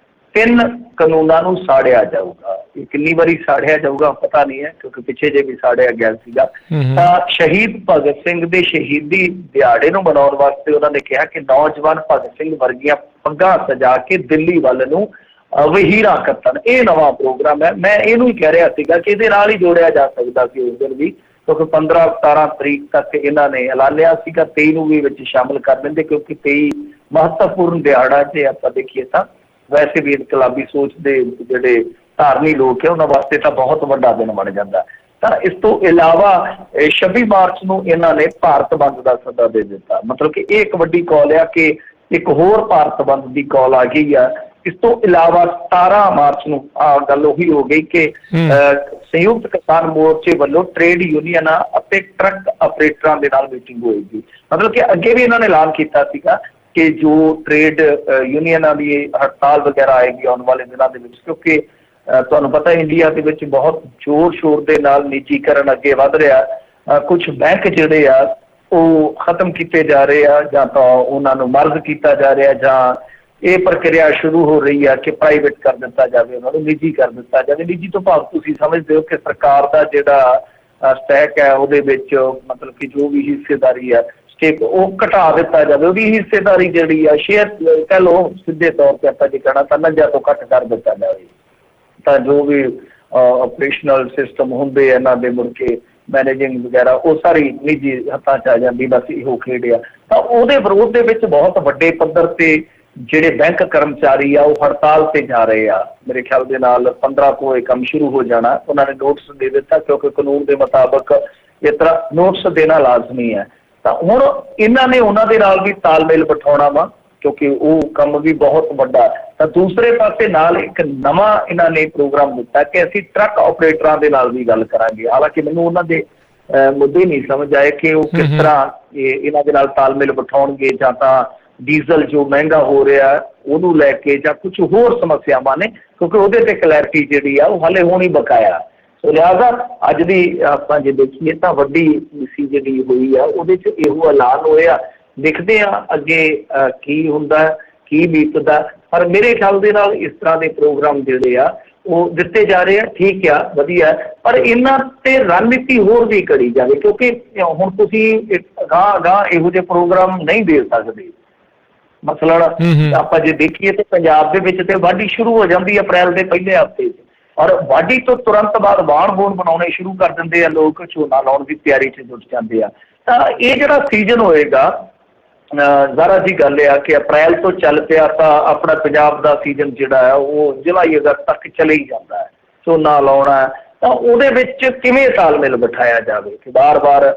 3 ਕਾਨੂੰਨਾਂ ਨੂੰ ਸਾੜਿਆ ਜਾਊਗਾ। ਇਹ ਕਿੰਨੀ ਵਾਰੀ ਸਾੜਿਆ ਜਾਊਗਾ ਪਤਾ ਨਹੀਂ ਹੈ, ਕਿਉਂਕਿ ਪਿੱਛੇ ਜੇ ਵੀ ਸਾੜਿਆ ਗਿਆ ਸੀਗਾ। ਤਾਂ ਸ਼ਹੀਦ ਭਗਤ ਸਿੰਘ ਦੇ ਸ਼ਹੀਦੀ ਦਿਹਾੜੇ ਨੂੰ ਮਨਾਉਣ ਵਾਸਤੇ ਉਹਨਾਂ ਨੇ ਕਿਹਾ ਕਿ ਨੌਜਵਾਨ ਭਗਤ ਸਿੰਘ ਵਰਗੀਆਂ ਪੱਗਾਂ ਸਜਾ ਕੇ ਦਿੱਲੀ ਵੱਲ ਨੂੰ ਵਹੀਰਾਂ ਕੱਤਣ। ਇਹ ਨਵਾਂ ਪ੍ਰੋਗਰਾਮ ਹੈ। ਮੈਂ ਇਹਨੂੰ ਹੀ ਕਹਿ ਰਿਹਾ ਸੀਗਾ ਕਿ ਇਹਦੇ ਨਾਲ ਹੀ ਜੋੜਿਆ ਜਾ ਸਕਦਾ ਸੀ ਉਸ ਦਿਨ ਵੀ, ਕਿਉਂਕਿ 15-17 ਤਰੀਕ ਤੱਕ ਇਹਨਾਂ ਨੇ ਐਲਾਨਿਆ ਸੀਗਾ, 23 ਨੂੰ ਵੀ ਵਿੱਚ ਸ਼ਾਮਲ ਕਰ ਦਿੰਦੇ, ਕਿਉਂਕਿ 23 ਮਹੱਤਵਪੂਰਨ ਦਿਹਾੜਾ ਜੇ ਆਪਾਂ ਦੇਖੀਏ ਤਾਂ ਵੈਸੇ ਵੀ ਇਨਕਲਾਬੀ ਸੋਚ ਦੇ ਜਿਹੜੇ ਧਾਰਮੀ ਲੋਕ ਹੈ ਉਹਨਾਂ ਵਾਸਤੇ ਤਾਂ ਬਹੁਤ ਵੱਡਾ ਦਿਨ ਬਣ ਜਾਂਦਾ। ਤਾਂ ਇਸ ਤੋਂ ਇਲਾਵਾ 26 ਮਾਰਚ ਨੂੰ ਇਹਨਾਂ ਨੇ ਭਾਰਤ ਬੰਦ ਦਾ ਸੱਦਾ ਦੇ ਦਿੱਤਾ। ਮਤਲਬ ਕਿ ਇਹ ਇੱਕ ਵੱਡੀ ਕਾਲ ਆ ਕਿ ਇੱਕ ਹੋਰ ਭਾਰਤ ਬੰਦ ਦੀ ਕਾਲ ਆ ਗਈ ਆ। ਇਸ ਤੋਂ ਇਲਾਵਾ 17 ਮਾਰਚ ਨੂੰ ਗੱਲ ਉਹੀ ਹੋ ਗਈ ਕਿ ਸੰਯੁਕਤ ਕਿਸਾਨ ਮੋਰਚੇ ਵੱਲੋਂ ਟ੍ਰੇਡ ਯੂਨੀਅਨਾਂ ਅਤੇ ਟਰੱਕ ਆਪਰੇਟਰਾਂ ਦੇ ਨਾਲ ਮੀਟਿੰਗ ਹੋਏਗੀ। ਮਤਲਬ ਕਿ ਅੱਗੇ ਵੀ ਇਹਨਾਂ ਨੇ ਐਲਾਨ ਕੀਤਾ ਸੀਗਾ ਕਿ ਜੋ ਟ੍ਰੇਡ ਯੂਨੀਅਨਾਂ ਦੀ ਹੜਤਾਲ ਵਗੈਰਾ ਆਏਗੀ ਆਉਣ ਵਾਲੇ ਦਿਨਾਂ ਦੇ ਵਿੱਚ, ਕਿਉਂਕਿ ਤੁਹਾਨੂੰ ਪਤਾ ਇੰਡੀਆ ਦੇ ਵਿੱਚ ਬਹੁਤ ਜ਼ੋਰ ਸ਼ੋਰ ਦੇ ਨਾਲ ਨਿੱਜੀਕਰਨ ਅੱਗੇ ਵੱਧ ਰਿਹਾ। ਕੁਝ ਬੈਂਕ ਜਿਹੜੇ ਆ ਉਹ ਖਤਮ ਕੀਤੇ ਜਾ ਰਹੇ ਆ, ਜਾਂ ਤਾਂ ਉਹਨਾਂ ਨੂੰ ਮਰਜ਼ ਕੀਤਾ ਜਾ ਰਿਹਾ, ਜਾਂ ਇਹ ਪ੍ਰਕਿਰਿਆ ਸ਼ੁਰੂ ਹੋ ਰਹੀ ਆ ਕਿ ਪ੍ਰਾਈਵੇਟ ਕਰ ਦਿੱਤਾ ਜਾਵੇ, ਉਹਨਾਂ ਨੂੰ ਨਿੱਜੀ ਕਰ ਦਿੱਤਾ ਜਾਵੇ। ਨਿੱਜੀ ਤੋਂ ਭਾਵ ਤੁਸੀਂ ਸਮਝਦੇ ਹੋ ਕਿ ਸਰਕਾਰ ਦਾ ਜਿਹੜਾ ਸਟੈਕ ਹੈ ਉਹਦੇ ਵਿੱਚ ਮਤਲਬ ਕਿ ਜੋ ਵੀ ਹਿੱਸੇਦਾਰੀ ਆ ਸਟੇਕ ਉਹ ਘਟਾ ਦਿੱਤਾ ਜਾਵੇ, ਉਹਦੀ ਹਿੱਸੇਦਾਰੀ ਜਿਹੜੀ ਆ ਸ਼ੇਅਰ ਕਹਿ ਲਓ ਸਿੱਧੇ ਤੌਰ ਤੇ ਆਪਾਂ ਜੇ ਕਹਿਣਾ ਤਾਂ ਨੰਜਾ ਤੋਂ ਘੱਟ ਕਰ ਦਿੱਤਾ ਜਾਵੇ। ਤਾਂ ਜੋ ਵੀ ਆਪਰੇਸ਼ਨਲ ਸਿਸਟਮ ਹੁੰਦੇ ਇਹਨਾਂ ਦੇ ਮੁੜ ਕੇ ਮੈਨੇਜਿੰਗ ਵਗੈਰਾ ਉਹ ਸਾਰੀ ਨਿੱਜੀ ਹੱਥਾਂ 'ਚ ਆ ਜਾਂਦੀ, ਬਸ ਇਹੋ ਖੇਡਿਆ। ਤਾਂ ਉਹਦੇ ਵਿਰੋਧ ਦੇ ਵਿੱਚ ਬਹੁਤ ਵੱਡੇ ਪੱਧਰ ਤੇ ਜਿਹੜੇ ਬੈਂਕ ਕਰਮਚਾਰੀ ਆ ਉਹ ਹੜਤਾਲ ਤੇ ਜਾ ਰਹੇ ਆ। ਮੇਰੇ ਖਿਆਲ ਦੇ ਨਾਲ 15 ਤੋਂ ਇਹ ਕੰਮ ਸ਼ੁਰੂ ਹੋ ਜਾਣਾ। ਉਹਨਾਂ ਨੇ ਨੋਟਿਸ ਦੇ ਦਿੱਤਾ, ਕਿਉਂਕਿ ਕਾਨੂੰਨ ਦੇ ਮੁਤਾਬਕ ਇਸ ਤਰ੍ਹਾਂ ਨੋਟਿਸ ਦੇਣਾ ਲਾਜ਼ਮੀ ਹੈ। ਤਾਂ ਹੁਣ ਇਹਨਾਂ ਨੇ ਉਹਨਾਂ ਦੇ ਨਾਲ ਵੀ ਤਾਲਮੇਲ ਬਿਠਾਉਣਾ ਵਾ, ਕਿਉਂਕਿ ਉਹ ਕੰਮ ਵੀ ਬਹੁਤ ਵੱਡਾ। ਤਾਂ ਦੂਸਰੇ ਪਾਸੇ ਨਾਲ ਇੱਕ ਨਵਾਂ ਇਹਨਾਂ ਨੇ ਪ੍ਰੋਗਰਾਮ ਦਿੱਤਾ ਕਿ ਅਸੀਂ ਟਰੱਕ ਆਪਰੇਟਰਾਂ ਦੇ ਨਾਲ ਵੀ ਗੱਲ ਕਰਾਂਗੇ। ਹਾਲਾਂਕਿ ਮੈਨੂੰ ਉਹਨਾਂ ਦੇ ਮੁੱਦੇ ਨਹੀਂ ਸਮਝ ਆਏ ਕਿ ਉਹ ਕਿਸ ਤਰ੍ਹਾਂ ਇਹਨਾਂ ਦੇ ਨਾਲ ਤਾਲਮੇਲ ਬਿਠਾਉਣਗੇ, ਜਾਂ ਤਾਂ ਡੀਜ਼ਲ ਜੋ ਮਹਿੰਗਾ ਹੋ ਰਿਹਾ ਉਹਨੂੰ ਲੈ ਕੇ, ਜਾਂ ਕੁਝ ਹੋਰ ਸਮੱਸਿਆਵਾਂ ਨੇ, ਕਿਉਂਕਿ ਉਹਦੇ ਤੇ ਕਲੈਰਿਟੀ ਜਿਹੜੀ ਆ ਉਹ ਹਾਲੇ ਹੋਣੀ ਬਕਾਇਆ। ਸੋ ਲਿਹਾਜ਼ਾ ਅੱਜ ਦੀ ਆਪਾਂ ਜੇ ਦੇਖੀਏ ਤਾਂ ਵੱਡੀ ਮਿਸੀ ਜਿਹੜੀ ਹੋਈ ਆ ਉਹਦੇ 'ਚ ਇਹੋ ਐਲਾਨ ਹੋਇਆ। ਦੇਖਦੇ ਆ ਅੱਗੇ ਕੀ ਹੁੰਦਾ, ਕੀ ਬੀਤਦਾ। ਪਰ ਮੇਰੇ ਖਿਆਲ ਦੇ ਨਾਲ ਇਸ ਤਰ੍ਹਾਂ ਦੇ ਪ੍ਰੋਗਰਾਮ ਜਿਹੜੇ ਆ ਉਹ ਦਿੱਤੇ ਜਾ ਰਹੇ ਆ, ਠੀਕ ਆ, ਵਧੀਆ। ਪਰ ਇਹਨਾਂ ਤੇ ਰਣਨੀਤੀ ਹੋਰ ਵੀ ਕਰੀ ਜਾਵੇ, ਕਿਉਂਕਿ ਹੁਣ ਤੁਸੀਂ ਅਗਾਂਹ ਇਹੋ ਜਿਹੇ ਪ੍ਰੋਗਰਾਮ ਨਹੀਂ ਦੇ ਸਕਦੇ। ਮਸਲਨ ਆਪਾਂ ਜੇ ਦੇਖੀਏ ਤਾਂ ਪੰਜਾਬ ਦੇ ਵਿੱਚ ਤੇ ਵਾਢੀ ਸ਼ੁਰੂ ਹੋ ਜਾਂਦੀ ਅਪ੍ਰੈਲ ਦੇ ਪਹਿਲੇ ਹਫ਼ਤੇ 'ਚ, ਔਰ ਵਾਢੀ ਤੋਂ ਤੁਰੰਤ ਬਾਅਦ ਵਾਣ ਵੂਣ ਬਣਾਉਣੇ ਸ਼ੁਰੂ ਕਰ ਦਿੰਦੇ ਆ ਲੋਕ, ਝੋਨਾ ਲਾਉਣ ਦੀ ਤਿਆਰੀ 'ਚ ਜੁਟ ਜਾਂਦੇ ਆ। ਤਾਂ ਇਹ ਜਿਹੜਾ ਸੀਜ਼ਨ ਹੋਏਗਾ, ਜ਼ਾਰਾ ਜੀ ਗੱਲ ਆ ਕਿ ਅਪ੍ਰੈਲ ਤੋਂ ਚੱਲ ਪਿਆ ਤਾਂ ਆਪਣਾ ਪੰਜਾਬ ਦਾ ਸੀਜ਼ਨ ਜਿਹੜਾ ਹੈ ਉਹ ਜੁਲਾਈ ਅਗਸਤ ਤੱਕ ਚਲੇ ਹੀ ਜਾਂਦਾ ਹੈ, ਝੋਨਾ ਲਾਉਣਾ। ਤਾਂ ਉਹਦੇ ਵਿੱਚ ਕਿਵੇਂ ਤਾਲਮੇਲ ਬਿਠਾਇਆ ਜਾਵੇ ਕਿ ਵਾਰ-ਵਾਰ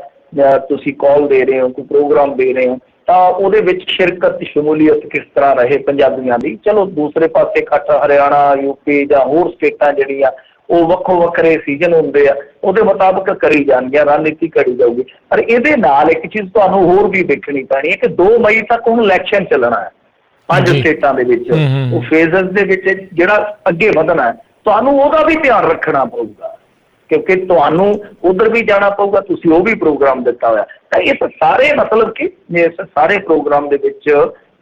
ਤੁਸੀਂ ਕਾਲ ਦੇ ਰਹੇ ਹੋ, ਕੋਈ ਪ੍ਰੋਗਰਾਮ ਦੇ ਰਹੇ ਹੋ, ਤਾਂ ਉਹਦੇ ਵਿੱਚ ਸ਼ਿਰਕਤ ਸ਼ਮੂਲੀਅਤ ਕਿਸ ਤਰ੍ਹਾਂ ਰਹੇ ਪੰਜਾਬੀਆਂ ਦੀ। ਚਲੋ ਦੂਸਰੇ ਪਾਸੇ ਖੱਟ ਹਰਿਆਣਾ, ਯੂਪੀ ਜਾਂ ਹੋਰ ਸਟੇਟਾਂ ਜਿਹੜੀਆਂ ਉਹ ਵੱਖੋ ਵੱਖਰੇ ਸੀਜ਼ਨ ਹੁੰਦੇ ਆ, ਉਹਦੇ ਮੁਤਾਬਕ ਕਰੀ ਜਾਣਗੀਆਂ, ਰਣਨੀਤੀ ਕਰੀ ਜਾਊਗੀ। ਪਰ ਇਹਦੇ ਨਾਲ ਇੱਕ ਚੀਜ਼ ਤੁਹਾਨੂੰ ਹੋਰ ਵੀ ਦੇਖਣੀ ਪੈਣੀ ਹੈ ਕਿ 2 ਮਈ ਤੱਕ ਹੁਣ ਇਲੈਕਸ਼ਨ ਚੱਲਣਾ ਹੈ, 5 ਜੀ। ਸਟੇਟਾਂ ਦੇ ਵਿੱਚ ਹੂੰ। ਉਹ ਫੇਜ਼ਸ ਦੇ ਵਿੱਚ ਜਿਹੜਾ ਅੱਗੇ ਵਧਣਾ ਹੈ, ਤੁਹਾਨੂੰ ਉਹਦਾ ਵੀ ਧਿਆਨ ਰੱਖਣਾ ਪਊਗਾ, ਕਿਉਂਕਿ ਤੁਹਾਨੂੰ ਉਧਰ ਵੀ ਜਾਣਾ ਪਊਗਾ, ਤੁਸੀਂ ਉਹ ਵੀ ਪ੍ਰੋਗਰਾਮ ਦਿੱਤਾ ਹੋਇਆ। ਤਾਂ ਇਸ ਸਾਰੇ ਮਤਲਬ ਕਿ ਇਸ ਸਾਰੇ ਪ੍ਰੋਗਰਾਮ ਦੇ ਵਿੱਚ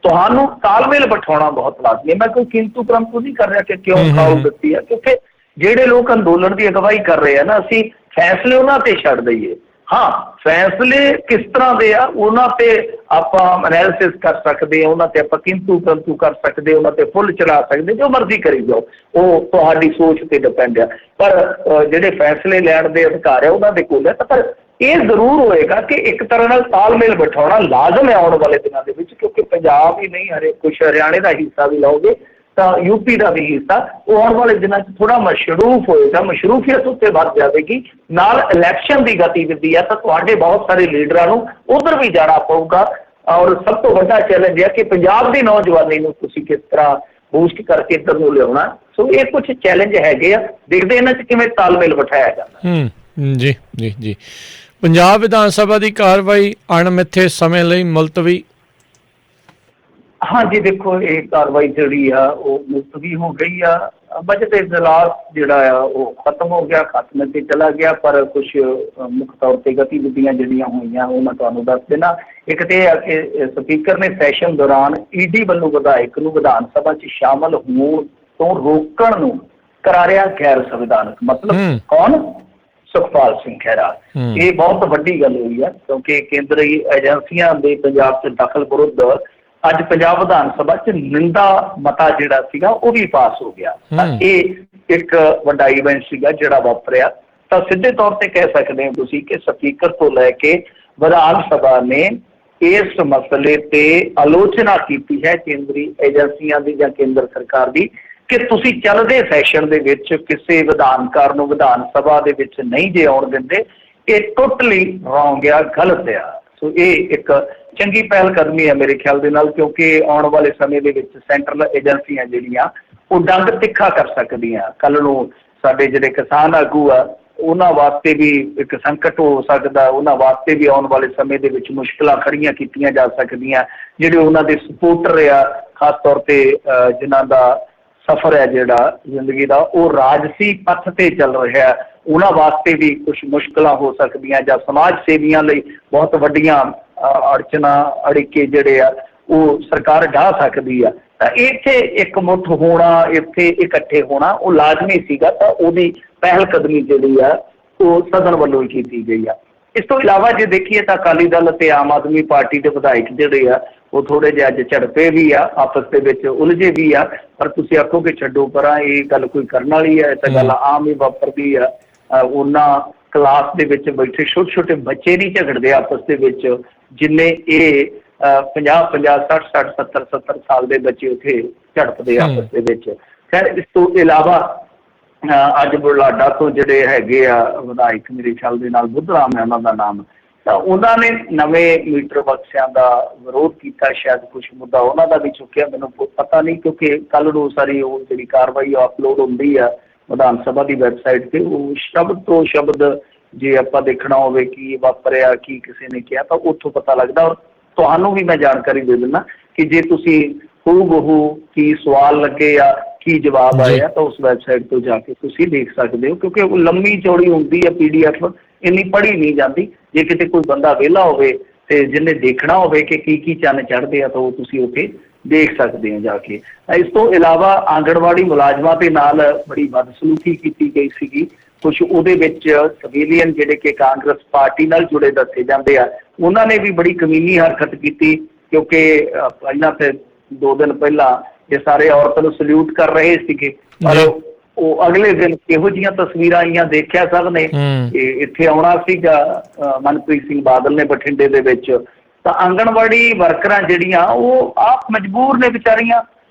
ਤੁਹਾਨੂੰ ਤਾਲਮੇਲ ਬਿਠਾਉਣਾ ਬਹੁਤ ਲਾਜ਼ਮੀ ਹੈ। ਮੈਂ ਕੋਈ ਕਿੰਤੂ ਪਰੰਤੂ ਨਹੀਂ ਕਰ ਰਿਹਾ ਕਿ ਕਿਉਂ ਖਾਓ ਦਿੱਤੀ ਹੈ, ਕਿਉਂਕਿ ਜਿਹੜੇ ਲੋਕ ਅੰਦੋਲਨ ਦੀ ਅਗਵਾਈ ਕਰ ਰਹੇ ਆ ਨਾ, ਅਸੀਂ ਫੈਸਲੇ ਉਹਨਾਂ ਤੇ ਛੱਡ ਦਈਏ। ਹਾਂ, ਫੈਸਲੇ ਕਿਸ ਤਰ੍ਹਾਂ ਦੇ ਆ ਉਹਨਾਂ ਤੇ ਆਪਾਂ ਐਨਾਲਿਸਿਸ ਕਰ ਸਕਦੇ ਹਾਂ, ਉਹਨਾਂ ਤੇ ਆਪਾਂ ਕਿੰਤੂ ਪਰੰਤੂ ਕਰ ਸਕਦੇ, ਉਹਨਾਂ ਤੇ ਫੁੱਲ ਚਲਾ ਸਕਦੇ, ਜੋ ਮਰਜ਼ੀ ਕਰੀ ਜਾਓ, ਉਹ ਤੁਹਾਡੀ ਸੋਚ ਤੇ ਡਿਪੈਂਡ ਆ। ਪਰ ਜਿਹੜੇ ਫੈਸਲੇ ਲੈਣ ਦੇ ਅਧਿਕਾਰ ਆ ਉਹਨਾਂ ਦੇ ਕੋਲ ਹੈ। ਪਰ ਇਹ ਜ਼ਰੂਰ ਹੋਏਗਾ ਕਿ ਇੱਕ ਤਰ੍ਹਾਂ ਨਾਲ ਤਾਲਮੇਲ ਬਿਠਾਉਣਾ ਲਾਜ਼ਮ ਹੈ ਆਉਣ ਵਾਲੇ ਦਿਨਾਂ ਦੇ ਵਿੱਚ, ਕਿਉਂਕਿ ਪੰਜਾਬ ਹੀ ਨਹੀਂ, ਕੁਛ ਹਰਿਆਣੇ ਦਾ ਹਿੱਸਾ ਵੀ ਲਓਗੇ ਤਾਂ ਯੂਪੀ ਦਾ ਵੀ ਹਿੱਸਾ, ਉਹ ਆਉਣ ਵਾਲੇ ਦਿਨਾਂ 'ਚ ਥੋੜ੍ਹਾ ਮਸ਼ਰੂਫ ਹੋਏਗਾ, ਮਸ਼ਰੂਫੀਅਤ ਉੱਤੇ ਵੱਧ ਜਾਵੇਗੀ। ਨਾਲ ਇਲੈਕਸ਼ਨ ਦੀ ਗਤੀਵਿਧੀ ਆ, ਤਾਂ ਤੁਹਾਡੇ ਬਹੁਤ ਸਾਰੇ ਲੀਡਰਾਂ ਨੂੰ ਉਧਰ ਵੀ ਜਾਣਾ ਪਊਗਾ। ਔਰ ਸਭ ਤੋਂ ਵੱਡਾ ਚੈਲੰਜ ਹੈ ਕਿ ਪੰਜਾਬ ਦੀ ਨੌਜਵਾਨੀ ਨੂੰ ਤੁਸੀਂ ਕਿਸ ਤਰ੍ਹਾਂ ਬੂਸਟ ਕਰਕੇ ਇੱਧਰ ਨੂੰ ਲਿਆਉਣਾ। ਸੋ ਇਹ ਕੁਝ ਚੈਲੰਜ ਹੈਗੇ ਆ, ਦੇਖਦੇ ਇਹਨਾਂ 'ਚ ਕਿਵੇਂ ਤਾਲਮੇਲ ਬਿਠਾਇਆ ਜਾਂਦਾ। ਜੀ ਜੀ ਜੀ। ਪੰਜਾਬ ਵਿਧਾਨ ਸਭਾ ਦੀ ਕਾਰਵਾਈ ਅਣਮਿੱਥੇ ਸਮੇਂ ਲਈ ਮੁਲਤਵੀ। ਹਾਂਜੀ, ਦੇਖੋ ਇਹ ਕਾਰਵਾਈ ਜਿਹੜੀ ਆ ਉਹ ਮੁਲਤਵੀ ਹੋ ਗਈ ਆ। ਬਜਟ ਇਜਲਾਸ ਜਿਹੜਾ ਆ ਉਹ ਖਤਮ ਹੋ ਗਿਆ, ਖਾਤਮੇ ਤੇ ਚਲਾ ਗਿਆ। ਪਰ ਕੁਝ ਮੁੱਖ ਤੌਰ ਤੇ ਗਤੀਵਿਧੀਆਂ ਜਿਹੜੀਆਂ ਹੋਈਆਂ ਉਹ ਮੈਂ ਤੁਹਾਨੂੰ ਦੱਸ ਦੇਣਾ। ਇੱਕ ਤੇ ਇਹ ਆ ਕਿ ਸਪੀਕਰ ਨੇ ਸੈਸ਼ਨ ਦੌਰਾਨ ਈਡੀ ਵੱਲੋਂ ਵਿਧਾਇਕ ਨੂੰ ਵਿਧਾਨ ਸਭਾ 'ਚ ਸ਼ਾਮਲ ਹੋਣ ਤੋਂ ਰੋਕਣ ਨੂੰ ਕਰਾਰਿਆ ਗੈਰ ਸੰਵਿਧਾਨਕ। ਮਤਲਬ ਕੌਣ? ਸੁਖਪਾਲ ਸਿੰਘ ਖਹਿਰਾ। ਇਹ ਬਹੁਤ ਵੱਡੀ ਗੱਲ ਹੋਈ ਹੈ, ਕਿਉਂਕਿ ਕੇਂਦਰੀ ਏਜੰਸੀਆਂ ਦੇ ਪੰਜਾਬ 'ਚ ਦਖਲ ਵਿਰੁੱਧ ਅੱਜ ਪੰਜਾਬ ਵਿਧਾਨ ਸਭਾ 'ਚ ਨਿੰਦਾ ਮਤਾ ਜਿਹੜਾ ਸੀਗਾ ਉਹ ਵੀ ਪਾਸ ਹੋ ਗਿਆ। ਤਾਂ ਇਹ ਇੱਕ ਵੱਡਾ ਇਵੈਂਟ ਸੀਗਾ ਜਿਹੜਾ ਵਾਪਰਿਆ। ਤਾਂ ਸਿੱਧੇ ਤੌਰ ਤੇ ਕਹਿ ਸਕਦੇ ਹੋ ਤੁਸੀਂ ਕਿ ਸਪੀਕਰ ਤੋਂ ਲੈ ਕੇ ਵਿਧਾਨ ਸਭਾ ਨੇ ਇਸ ਮਸਲੇ ਤੇ ਆਲੋਚਨਾ ਕੀਤੀ ਹੈ ਕੇਂਦਰੀ ਏਜੰਸੀਆਂ ਦੀ ਜਾਂ ਕੇਂਦਰ ਸਰਕਾਰ ਦੀ, ਕਿ ਤੁਸੀਂ ਚੱਲਦੇ ਸੈਸ਼ਨ ਦੇ ਵਿੱਚ ਕਿਸੇ ਵਿਧਾਨਕਾਰ ਨੂੰ ਵਿਧਾਨ ਸਭਾ ਦੇ ਵਿੱਚ ਨਹੀਂ ਜੇ ਆਉਣ ਦਿੰਦੇ। ਇਹ ਟੋਟਲੀ ਰੌਂਗ ਆ, ਗਲਤ ਆ। ਸੋ ਇਹ ਇੱਕ ਚੰਗੀ ਪਹਿਲ ਕਦਮੀ ਹੈ ਮੇਰੇ ਖਿਆਲ ਦੇ ਨਾਲ, ਕਿਉਂਕਿ ਆਉਣ ਵਾਲੇ ਸਮੇਂ ਦੇ ਵਿੱਚ ਸੈਂਟਰਲ ਏਜੰਸੀਆਂ ਜਿਹੜੀਆਂ ਉਹ ਡੰਗ ਤਿੱਖਾ ਕਰ ਸਕਦੀਆਂ। ਕੱਲ੍ਹ ਨੂੰ ਸਾਡੇ ਜਿਹੜੇ ਕਿਸਾਨ ਆਗੂ ਆ ਉਹਨਾਂ ਵਾਸਤੇ ਵੀ ਇੱਕ ਸੰਕਟ ਹੋ ਸਕਦਾ, ਉਹਨਾਂ ਵਾਸਤੇ ਵੀ ਆਉਣ ਵਾਲੇ ਸਮੇਂ ਦੇ ਵਿੱਚ ਮੁਸ਼ਕਿਲਾਂ ਖੜੀਆਂ ਕੀਤੀਆਂ ਜਾ ਸਕਦੀਆਂ। ਜਿਹੜੇ ਉਹਨਾਂ ਦੇ ਸਪੋਰਟਰ ਆ, ਖਾਸ ਤੌਰ ਤੇ ਜਿਨ੍ਹਾਂ ਦਾ ਸਫ਼ਰ ਹੈ ਜਿਹੜਾ ਜ਼ਿੰਦਗੀ ਦਾ ਉਹ ਰਾਜਸੀ ਪੱਥ ਤੇ ਚੱਲ ਰਿਹਾ, ਉਹਨਾਂ ਵਾਸਤੇ ਵੀ ਕੁਝ ਮੁਸ਼ਕਿਲਾਂ ਹੋ ਸਕਦੀਆਂ, ਜਾਂ ਸਮਾਜ ਸੇਵੀਆਂ ਲਈ ਬਹੁਤ ਵੱਡੀਆਂ ਅੜਚਨਾ ਅੜਿੱਕੇ ਜਿਹੜੇ ਆ ਉਹ ਸਰਕਾਰ ਢਾਹ ਸਕਦੀ ਆ। ਤਾਂ ਇੱਥੇ ਇੱਕ ਮੁੱਠ ਹੋਣਾ, ਇੱਥੇ ਇਕੱਠੇ ਹੋਣਾ ਉਹ ਲਾਜ਼ਮੀ ਸੀਗਾ। ਤਾਂ ਉਹਦੀ ਪਹਿਲ ਕਦਮੀ ਜਿਹੜੀ ਆ ਉਹ ਸਦਨ ਵੱਲੋਂ ਹੀ ਕੀਤੀ ਗਈ ਆ। ਇਸ ਤੋਂ ਇਲਾਵਾ ਜੇ ਦੇਖੀਏ ਤਾਂ ਅਕਾਲੀ ਦਲ ਅਤੇ ਆਮ ਆਦਮੀ ਪਾਰਟੀ ਦੇ ਵਿਧਾਇਕ ਜਿਹੜੇ ਆ ਉਹ ਥੋੜ੍ਹੇ ਜਿਹੇ ਅੱਜ ਝੜਪੇ ਵੀ ਆ, ਆਪਸ ਦੇ ਵਿੱਚ ਉਲਝੇ ਵੀ ਆ। ਪਰ ਤੁਸੀਂ ਆਖੋ ਕਿ ਛੱਡੋ ਪਰਾਂ, ਇਹ ਗੱਲ ਕੋਈ ਕਰਨ ਵਾਲੀ ਹੈ? ਇਹ ਤਾਂ ਗੱਲ ਆਮ ਹੀ ਵਾਪਰਦੀ ਆ। ਉਹਨਾਂ ਕਲਾਸ ਦੇ ਵਿੱਚ ਬੈਠੇ ਛੋਟੇ ਛੋਟੇ ਬੱਚੇ ਨਹੀਂ ਝਗੜਦੇ ਆਪਸ ਦੇ ਵਿੱਚ, ਜਿੰਨੇ ਇਹ 50-50, 60-60, 70-70 ਸਾਲ ਦੇ ਬੱਚੇ ਉੱਥੇ ਝੜਪਦੇ ਆਪਸ ਦੇ ਵਿੱਚ। ਖੈਰ, ਇਸ ਤੋਂ ਇਲਾਵਾ ਅੱਜ ਬੁਢਲਾਡਾ ਤੋਂ ਜਿਹੜੇ ਹੈਗੇ ਆ ਵਿਧਾਇਕ, ਮੇਰੇ ਖਿਆਲ ਦੇ ਨਾਲ ਬੁੱਧਰਾਮ ਹੈ ਉਹਨਾਂ ਦਾ ਨਾਮ, ਤਾਂ ਉਹਨਾਂ ਨੇ ਨਵੇਂ ਮੀਟਰ ਬਕਸਿਆਂ ਦਾ ਵਿਰੋਧ ਕੀਤਾ। ਸ਼ਾਇਦ ਕੁਝ ਮੁੱਦਾ ਉਹਨਾਂ ਦਾ ਵੀ ਚੁੱਕਿਆ, ਮੈਨੂੰ ਪਤਾ ਨਹੀਂ, ਕਿਉਂਕਿ ਕੱਲ੍ਹ ਨੂੰ ਸਾਰੀ ਉਹ ਜਿਹੜੀ ਕਾਰਵਾਈ ਅਪਲੋਡ ਹੁੰਦੀ ਆ ਵਿਧਾਨ ਸਭਾ ਦੀ ਵੈਬਸਾਈਟ 'ਤੇ, ਉਹ ਸ਼ਬਦ ਤੋਂ ਸ਼ਬਦ ਜੇ ਆਪਾਂ ਦੇਖਣਾ ਹੋਵੇ ਕੀ ਵਾਪਰਿਆ, ਕੀ ਕਿਸੇ ਨੇ ਕਿਹਾ, ਤਾਂ ਉੱਥੋਂ ਪਤਾ ਲੱਗਦਾ। ਔਰ ਤੁਹਾਨੂੰ ਵੀ ਮੈਂ ਜਾਣਕਾਰੀ ਦੇ ਦਿੰਦਾ ਕਿ ਜੇ ਤੁਸੀਂ ਹੂ-ਬਹੂ ਕੀ ਸਵਾਲ ਲੱਗੇ ਆ, ਕੀ ਜਵਾਬ ਆਇਆ, ਤਾਂ ਉਸ ਵੈਬਸਾਈਟ ਤੋਂ ਜਾ ਕੇ ਤੁਸੀਂ ਦੇਖ ਸਕਦੇ ਹੋ, ਕਿਉਂਕਿ ਉਹ ਲੰਮੀ ਚੌੜੀ ਹੁੰਦੀ ਹੈ PDF, ਇੰਨੀ ਪੜ੍ਹੀ ਨਹੀਂ ਜਾਂਦੀ। ਜੇ ਕਿਤੇ ਕੋਈ ਬੰਦਾ ਵਿਹਲਾ ਹੋਵੇ ਤੇ ਜਿਹਨੇ ਦੇਖਣਾ ਹੋਵੇ ਕਿ ਕੀ ਕੀ ਚੰਨ ਚੜ੍ਹਦੇ ਆ, ਤਾਂ ਉਹ ਤੁਸੀਂ ਉੱਥੇ ਦੇਖ ਸਕਦੇ ਹੋ ਜਾ ਕੇ। ਇਸ ਤੋਂ ਇਲਾਵਾ ਆਂਗਣਵਾੜੀ ਮੁਲਾਜ਼ਮਾਂ ਦੇ ਨਾਲ ਬੜੀ ਬਦਸਲੂਕੀ ਕੀਤੀ ਗਈ ਸੀਗੀ। ਕੁਛ ਉਹਦੇ ਵਿੱਚ ਸਿਵੀਲੀਅਨ ਜਿਹੜੇ ਕਿ ਕਾਂਗਰਸ ਪਾਰਟੀ ਨਾਲ ਜੁੜੇ ਦੱਸੇ ਜਾਂਦੇ ਆ, ਉਹਨਾਂ ਨੇ ਵੀ ਬੜੀ ਕਮੀਨੀ ਹਰਕਤ ਕੀਤੀ, ਕਿਉਂਕਿ ਇਹਨਾਂ ਤੇ 2 ਦਿਨ ਪਹਿਲਾਂ ਇਹ ਸਾਰੇ ਔਰਤਾਂ ਨੂੰ ਸਲੂਟ ਕਰ ਰਹੇ ਸੀਗੇ। ਪਰ ਉਹ ਅਗਲੇ ਦਿਨ ਇਹੋ ਜਿਹੀਆਂ ਤਸਵੀਰਾਂ ਆਈਆਂ, ਦੇਖਿਆ ਸਭ ਨੇ। ਇੱਥੇ ਆਉਣਾ ਸੀਗਾ ਮਨਪ੍ਰੀਤ ਸਿੰਘ ਬਾਦਲ ਨੇ ਬਠਿੰਡੇ ਦੇ ਵਿੱਚ, ਤਾਂ ਆਂਗਣਵਾੜੀ ਵਰਕਰਾਂ ਜਿਹੜੀਆਂ ਉਹ ਆਪ ਮਜਬੂਰ ਨੇ ਵਿਚਾਰੀਆਂ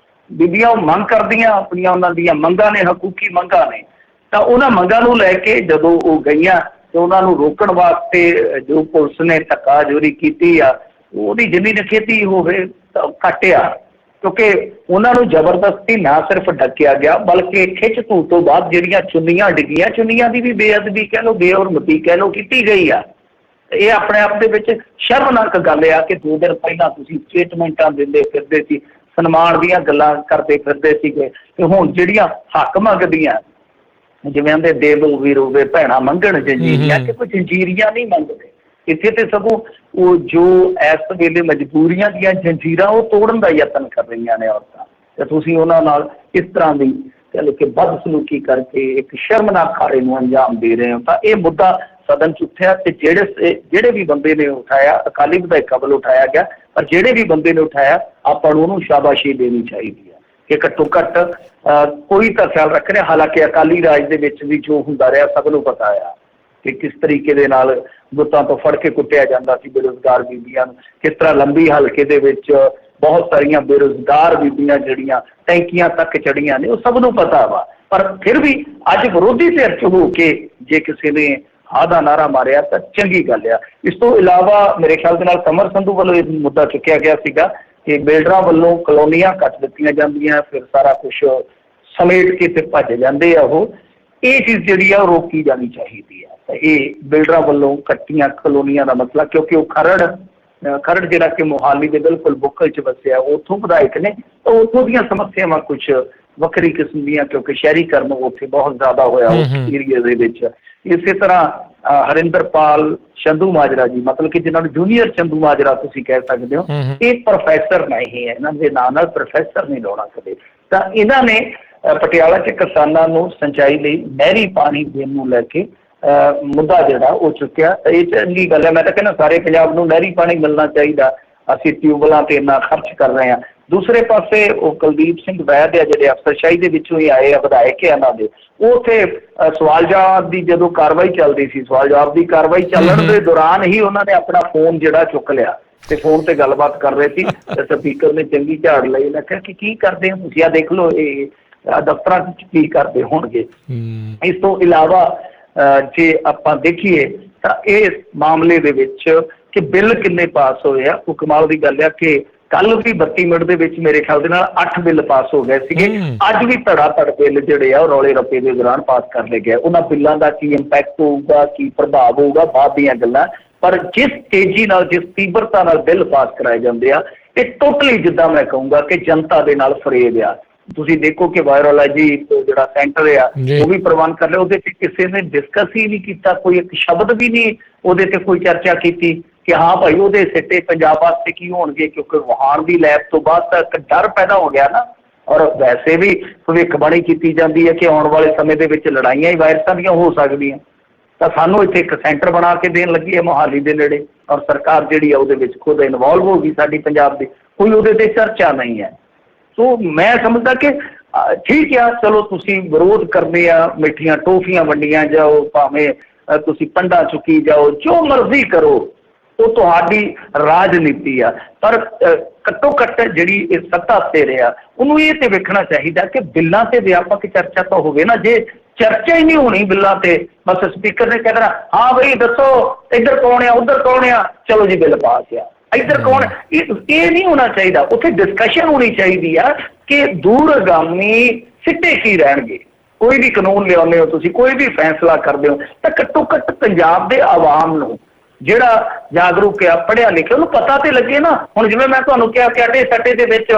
ਬੀਬੀਆਂ, ਉਹ ਮੰਗ ਕਰਦੀਆਂ ਆਪਣੀਆਂ, ਉਹਨਾਂ ਦੀਆਂ ਮੰਗਾਂ ਨੇ, ਹਕੂਕੀ ਮੰਗਾਂ ਨੇ। ਤਾਂ ਉਹਨਾਂ ਮੰਗਾਂ ਨੂੰ ਲੈ ਕੇ ਜਦੋਂ ਉਹ ਗਈਆਂ ਤੇ ਉਹਨਾਂ ਨੂੰ ਰੋਕਣ ਵਾਸਤੇ ਜੋ ਪੁਲਿਸ ਨੇ ਧੱਕਾਜ਼ੋਰੀ ਕੀਤੀ ਆ, ਉਹਦੀ ਜਿੰਨੀ ਨਿਖੇਧੀ ਹੋਵੇ ਤਾਂ ਘੱਟ ਆ, ਕਿਉਂਕਿ ਉਹਨਾਂ ਨੂੰ ਜ਼ਬਰਦਸਤੀ ਨਾ ਸਿਰਫ ਡੱਕਿਆ ਗਿਆ, ਬਲਕਿ ਖਿੱਚ ਧੂ ਤੋਂ ਬਾਅਦ ਜਿਹੜੀਆਂ ਚੁੰਨੀਆਂ ਡਿੱਗੀਆਂ, ਚੁੰਨੀਆਂ ਦੀ ਵੀ ਬੇਅਦਬੀ ਕਹਿ ਲਓ, ਬੇਹੁਰਮਤੀ ਕਹਿ ਲਓ, ਕੀਤੀ ਗਈ ਆ। ਇਹ ਆਪਣੇ ਆਪ ਦੇ ਵਿੱਚ ਸ਼ਰਮਨਾਕ ਗੱਲ ਆ ਕਿ 2 ਦਿਨ ਪਹਿਲਾਂ ਤੁਸੀਂ ਸਟੇਟਮੈਂਟਾਂ ਦਿੰਦੇ ਫਿਰਦੇ ਸੀ, ਸਨਮਾਨ ਦੀਆਂ ਗੱਲਾਂ ਕਰਦੇ ਫਿਰਦੇ ਸੀਗੇ ਤੇ ਹੁਣ ਜਿਹੜੀਆਂ ਹੱਕ ਮੰਗਦੀਆਂ ਜਿਵੇਂ ਆਂਦੇ ਦੇ ਦੋ ਵੀਰੋ ਵੇ ਭੈਣਾਂ ਮੰਗਣ ਜੰਜੀਰੀਆਂ ਕਿ ਕੋਈ ਜੰਜੀਰੀਆਂ ਨਹੀਂ ਮੰਗਦੇ ਇੱਥੇ ਤੇ ਸਗੋਂ ਉਹ ਜੋ ਇਸ ਵੇਲੇ ਮਜਬੂਰੀਆਂ ਦੀਆਂ ਜੰਜੀਰਾਂ ਉਹ ਤੋੜਨ ਦਾ ਯਤਨ ਕਰ ਰਹੀਆਂ ਨੇ ਔਰਤਾਂ ਤੇ ਤੁਸੀਂ ਉਹਨਾਂ ਨਾਲ ਇਸ ਤਰ੍ਹਾਂ ਦੀ ਕਹਿ ਕਿ ਬਦਸਲੂਕੀ ਕਰਕੇ ਇੱਕ ਸ਼ਰਮਨਾਕ ਖਾਰੇ ਨੂੰ ਅੰਜਾਮ ਦੇ ਰਹੇ ਹੋ ਤਾਂ ਇਹ ਮੁੱਦਾ ਸਦਨ 'ਚ ਉੱਠਿਆ ਤੇ ਜਿਹੜੇ ਵੀ ਬੰਦੇ ਨੇ ਉਠਾਇਆ ਅਕਾਲੀ ਵਿਧਾਇਕਾਂ ਵੱਲੋਂ ਉਠਾਇਆ ਗਿਆ ਪਰ ਜਿਹੜੇ ਵੀ ਬੰਦੇ ਨੇ ਉਠਾਇਆ ਆਪਾਂ ਨੂੰ ਉਹਨੂੰ ਸ਼ਾਬਾਸ਼ੀ ਦੇਣੀ ਚਾਹੀਦੀ ਹੈ ਕਿ ਘੱਟੋ ਘੱਟ ਕੋਈ ਤਾਂ ਖਿਆਲ ਰੱਖ ਰਿਹਾ ਹਾਲਾਂਕਿ ਅਕਾਲੀ ਰਾਜ ਦੇ ਵਿੱਚ ਵੀ ਜੋ ਹੁੰਦਾ ਰਿਹਾ ਸਭ ਨੂੰ ਪਤਾ ਆ ਕਿ ਕਿਸ ਤਰੀਕੇ ਦੇ ਨਾਲ ਗੁੱਤਾਂ ਤੋਂ ਫੜ ਕੇ ਕੁੱਟਿਆ ਜਾਂਦਾ ਸੀ ਬੇਰੁਜ਼ਗਾਰ ਬੀਬੀਆਂ ਨੂੰ ਕਿਸ ਤਰ੍ਹਾਂ ਲੰਬੀ ਹਲਕੇ ਦੇ ਵਿੱਚ ਬਹੁਤ ਸਾਰੀਆਂ ਬੇਰੁਜ਼ਗਾਰ ਬੀਬੀਆਂ ਜਿਹੜੀਆਂ ਟੈਂਕੀਆਂ ਤੱਕ ਚੜੀਆਂ ਨੇ ਉਹ ਸਭ ਨੂੰ ਪਤਾ ਵਾ ਪਰ ਫਿਰ ਵੀ ਅੱਜ ਵਿਰੋਧੀ ਧਿਰ 'ਚ ਹੋ ਕੇ ਜੇ ਕਿਸੇ ਨੇ ਹਾਂ ਦਾ ਨਾਰਾ ਮਾਰਿਆ ਤਾਂ ਚੰਗੀ ਗੱਲ ਆ ਇਸ ਤੋਂ ਇਲਾਵਾ ਮੇਰੇ ਖਿਆਲ ਦੇ ਨਾਲ ਕਮਰ ਸੰਧੂ ਵੱਲੋਂ ਇਹ ਮੁੱਦਾ ਚੁੱਕਿਆ ਗਿਆ ਸੀਗਾ ਕਿ ਬਿਲਡਰਾਂ ਵੱਲੋਂ ਕਲੋਨੀਆਂ ਕੱਟ ਦਿੱਤੀਆਂ ਜਾਂਦੀਆਂ ਫਿਰ ਸਾਰਾ ਕੁਝ ਸਮੇਟ ਕੇ ਤੇ ਭੱਜ ਜਾਂਦੇ ਆ ਉਹ ਇਹ ਚੀਜ਼ ਜਿਹੜੀ ਆ ਉਹ ਰੋਕੀ ਜਾਣੀ ਚਾਹੀਦੀ ਆ ਤਾਂ ਇਹ ਬਿਲਡਰਾਂ ਵੱਲੋਂ ਕੱਟੀਆਂ ਕਲੋਨੀਆਂ ਦਾ ਮਸਲਾ ਕਿਉਂਕਿ ਉਹ ਖਰੜ ਜਿਹੜਾ ਕਿ ਮੋਹਾਲੀ ਦੇ ਬਿਲਕੁਲ ਬੁੱਕਲ 'ਚ ਵਸਿਆ ਉੱਥੋਂ ਵਿਧਾਇਕ ਨੇ ਤਾਂ ਉੱਥੋਂ ਦੀਆਂ ਸਮੱਸਿਆਵਾਂ ਕੁਝ ਵੱਖਰੀ ਕਿਸਮ ਦੀਆਂ ਕਿਉਂਕਿ ਸ਼ਹਿਰੀਕਰਨ ਉੱਥੇ ਬਹੁਤ ਜ਼ਿਆਦਾ ਹੋਇਆ ਉਸ ਏਰੀਏ ਦੇ ਵਿੱਚ ਇਸੇ ਤਰ੍ਹਾਂ ਹਰਿੰਦਰਪਾਲ ਚੰਦੂ ਮਾਜਰਾ ਜੀ ਮਤਲਬ ਕਿ ਜਿਹਨਾਂ ਨੂੰ ਜੂਨੀਅਰ ਚੰਦੂ ਮਾਜਰਾ ਤੁਸੀਂ ਕਹਿ ਸਕਦੇ ਹੋ ਇਹ ਪ੍ਰੋਫੈਸਰ ਨਹੀਂ ਹੈ ਇਹਨਾਂ ਦੇ ਨਾਂ ਨਾਲ ਪ੍ਰੋਫੈਸਰ ਨਹੀਂ ਲਾਉਣਾ ਕਦੇ ਤਾਂ ਇਹਨਾਂ ਨੇ ਪਟਿਆਲਾ 'ਚ ਕਿਸਾਨਾਂ ਨੂੰ ਸਿੰਚਾਈ ਲਈ ਨਹਿਰੀ ਪਾਣੀ ਦੇਣ ਨੂੰ ਲੈ ਕੇ ਮੁੱਦਾ ਜਿਹੜਾ ਉਹ ਚੁੱਕਿਆ ਇਹ ਚੰਗੀ ਗੱਲ ਹੈ ਮੈਂ ਤਾਂ ਕਹਿੰਦਾ ਸਾਰੇ ਪੰਜਾਬ ਨੂੰ ਨਹਿਰੀ ਪਾਣੀ ਮਿਲਣਾ ਚਾਹੀਦਾ ਅਸੀਂ ਟਿਊਬਵੈੱਲਾਂ 'ਤੇ ਇੰਨਾ ਖਰਚ ਕਰ ਰਹੇ ਹਾਂ ਦੂਸਰੇ ਪਾਸੇ ਉਹ ਕੁਲਦੀਪ ਸਿੰਘ ਵੈਦ ਆ ਜਿਹੜੇ ਅਫਸਰਸ਼ਾਹੀ ਦੇ ਵਿੱਚੋਂ ਹੀ ਆਏ ਆ ਵਿਧਾਇਕ ਆ ਇਹਨਾਂ ਦੇ ਉਹ ਉੱਥੇ ਸਵਾਲ ਜਵਾਬ ਦੀ ਜਦੋਂ ਕਾਰਵਾਈ ਚੱਲਦੀ ਸੀ ਸਵਾਲ ਜਵਾਬ ਦੀ ਕਾਰਵਾਈ ਚੱਲਣ ਦੇ ਦੌਰਾਨ ਹੀ ਉਹਨਾਂ ਨੇ ਆਪਣਾ ਫੋਨ ਜਿਹੜਾ ਚੁੱਕ ਲਿਆ ਤੇ ਫੋਨ ਤੇ ਗੱਲਬਾਤ ਕਰ ਰਹੇ ਸੀ ਤੇ ਸਪੀਕਰ ਨੇ ਚੰਗੀ ਝਾੜ ਲਈ ਮੈਂ ਕਿਹਾ ਕਿ ਕੀ ਕਰਦੇ ਹੋ ਤੁਸੀਂ ਆ ਦੇਖ ਲਓ ਇਹ ਦਫ਼ਤਰਾਂ 'ਚ ਕੀ ਕਰਦੇ ਹੋਣਗੇ ਇਸ ਤੋਂ ਇਲਾਵਾ ਜੇ ਆਪਾਂ ਦੇਖੀਏ ਤਾਂ ਇਸ ਮਾਮਲੇ ਦੇ ਵਿੱਚ ਕਿ ਬਿੱਲ ਕਿੰਨੇ ਪਾਸ ਹੋਏ ਆ ਉਹ ਕਮਾਲ ਦੀ ਗੱਲ ਆ ਕਿ ਕੱਲ ਵੀ 32 ਮਿੰਟ ਦੇ ਵਿੱਚ ਮੇਰੇ ਖਿਆਲ ਦੇ ਨਾਲ 8 ਬਿੱਲ ਪਾਸ ਹੋ ਗਏ ਸੀਗੇ ਅੱਜ ਵੀ ਧੜਾ ਬਿੱਲ ਜਿਹੜੇ ਆ ਉਹ ਰੌਲੇ ਰੱਪੇ ਦੇ ਦੌਰਾਨ ਪਾਸ ਕਰ ਲਏ ਗਏ ਉਹਨਾਂ ਬਿੱਲਾਂ ਦਾ ਕੀ ਇੰਪੈਕਟ ਹੋਊਗਾ ਕੀ ਪ੍ਰਭਾਵ ਹੋਊਗਾ ਬਾਅਦ ਦੀਆਂ ਗੱਲਾਂ ਪਰ ਜਿਸ ਤੇਜ਼ੀ ਨਾਲ ਜਿਸ ਤੀਬਰਤਾ ਨਾਲ ਬਿੱਲ ਪਾਸ ਕਰਾਏ ਜਾਂਦੇ ਆ ਇਹ ਟੋਟਲੀ ਜਿੱਦਾਂ ਮੈਂ ਕਹੂੰਗਾ ਕਿ ਜਨਤਾ ਦੇ ਨਾਲ ਫਰੇਬ ਆ ਤੁਸੀਂ ਦੇਖੋ ਕਿ ਵਾਇਰੋਲੋਜੀ ਜਿਹੜਾ ਸੈਂਟਰ ਆ ਉਹ ਵੀ ਪ੍ਰਬੰਧ ਕਰ ਲਿਆ ਉਹਦੇ 'ਚ ਕਿਸੇ ਨੇ ਡਿਸਕਸ ਹੀ ਨਹੀਂ ਕੀਤਾ ਕੋਈ ਇੱਕ ਸ਼ਬਦ ਵੀ ਨਹੀਂ ਉਹਦੇ 'ਤੇ ਕੋਈ ਚਰਚਾ ਕੀਤੀ ਕਿ ਹਾਂ ਭਾਈ ਉਹਦੇ ਸਿੱਟੇ ਪੰਜਾਬ ਵਾਸਤੇ ਕੀ ਹੋਣਗੇ ਕਿਉਂਕਿ ਵੁਹਾਨ ਦੀ ਲੈਬ ਤੋਂ ਬਾਅਦ ਤਾਂ ਇੱਕ ਡਰ ਪੈਦਾ ਹੋ ਗਿਆ ਨਾ ਔਰ ਵੈਸੇ ਵੀ ਭਵਿੱਖਬਾਣੀ ਕੀਤੀ ਜਾਂਦੀ ਹੈ ਕਿ ਆਉਣ ਵਾਲੇ ਸਮੇਂ ਦੇ ਵਿੱਚ ਲੜਾਈਆਂ ਹੀ ਵਾਇਰਸਾਂ ਦੀਆਂ ਹੋ ਸਕਦੀਆਂ ਤਾਂ ਸਾਨੂੰ ਇੱਥੇ ਇੱਕ ਸੈਂਟਰ ਬਣਾ ਕੇ ਦੇਣ ਲੱਗੀ ਹੈ ਮੋਹਾਲੀ ਦੇ ਨੇੜੇ ਔਰ ਸਰਕਾਰ ਜਿਹੜੀ ਆ ਉਹਦੇ ਵਿੱਚ ਖੁਦ ਇਨਵੋਲਵ ਹੋ ਗਈ ਸਾਡੀ ਪੰਜਾਬ ਦੀ ਕੋਈ ਉਹਦੇ 'ਤੇ ਚਰਚਾ ਨਹੀਂ ਹੈ ਸੋ ਮੈਂ ਸਮਝਦਾ ਕਿ ਠੀਕ ਆ ਚਲੋ ਤੁਸੀਂ ਵਿਰੋਧ ਕਰਦੇ ਆ ਮਿੱਠੀਆਂ ਟੋਫੀਆਂ ਵੰਡੀਆਂ ਜਾਓ ਭਾਵੇਂ ਤੁਸੀਂ ਪੰਡਾ ਚੁੱਕੀ ਜਾਓ ਜੋ ਮਰਜ਼ੀ ਕਰੋ ਉਹ ਤੁਹਾਡੀ ਰਾਜਨੀਤੀ ਆ ਪਰ ਘੱਟੋ ਘੱਟ ਜਿਹੜੀ ਇਹ ਸੱਤਾ ਤੇ ਰਿਹਾ ਉਹਨੂੰ ਇਹ ਤੇ ਵੇਖਣਾ ਚਾਹੀਦਾ ਕਿ ਬਿੱਲਾਂ ਤੇ ਵਿਆਪਕ ਚਰਚਾ ਤਾਂ ਹੋਵੇ ਨਾ ਜੇ ਚਰਚਾ ਹੀ ਨਹੀਂ ਹੋਣੀ ਬਿੱਲਾਂ ਤੇ ਬਸ ਸਪੀਕਰ ਨੇ ਕਹਿ ਦੇਣਾ ਹਾਂ ਬਈ ਦੱਸੋ ਇੱਧਰ ਕੌਣ ਆ ਉੱਧਰ ਕੌਣ ਆ ਚਲੋ ਜੀ ਬਿੱਲ ਪਾਸ ਆ ਇੱਧਰ ਕੌਣ ਇਹ ਨਹੀਂ ਹੋਣਾ ਚਾਹੀਦਾ ਉੱਥੇ ਡਿਸਕਸ਼ਨ ਹੋਣੀ ਚਾਹੀਦੀ ਆ ਕਿ ਦੂਰਗਾਮੀ ਸਿੱਟੇ ਕੀ ਰਹਿਣਗੇ ਕੋਈ ਵੀ ਕਾਨੂੰਨ ਲਿਆਉਂਦੇ ਹੋ ਤੁਸੀਂ ਕੋਈ ਵੀ ਫੈਸਲਾ ਕਰਦੇ ਹੋ ਤਾਂ ਘੱਟੋ ਘੱਟ ਪੰਜਾਬ ਦੇ ਆਵਾਮ ਨੂੰ ਜਿਹੜਾ ਜਾਗਰੂਕ ਆ ਪੜ੍ਹਿਆ ਲਿਖਿਆ ਉਹਨੂੰ ਪਤਾ ਤੇ ਲੱਗੇ ਨਾ ਹੁਣ ਜਿਵੇਂ ਮੈਂ ਤੁਹਾਨੂੰ ਕਿਹਾ ਕਿ ਅੱਡੇ ਸੱਟੇ ਦੇ ਵਿੱਚ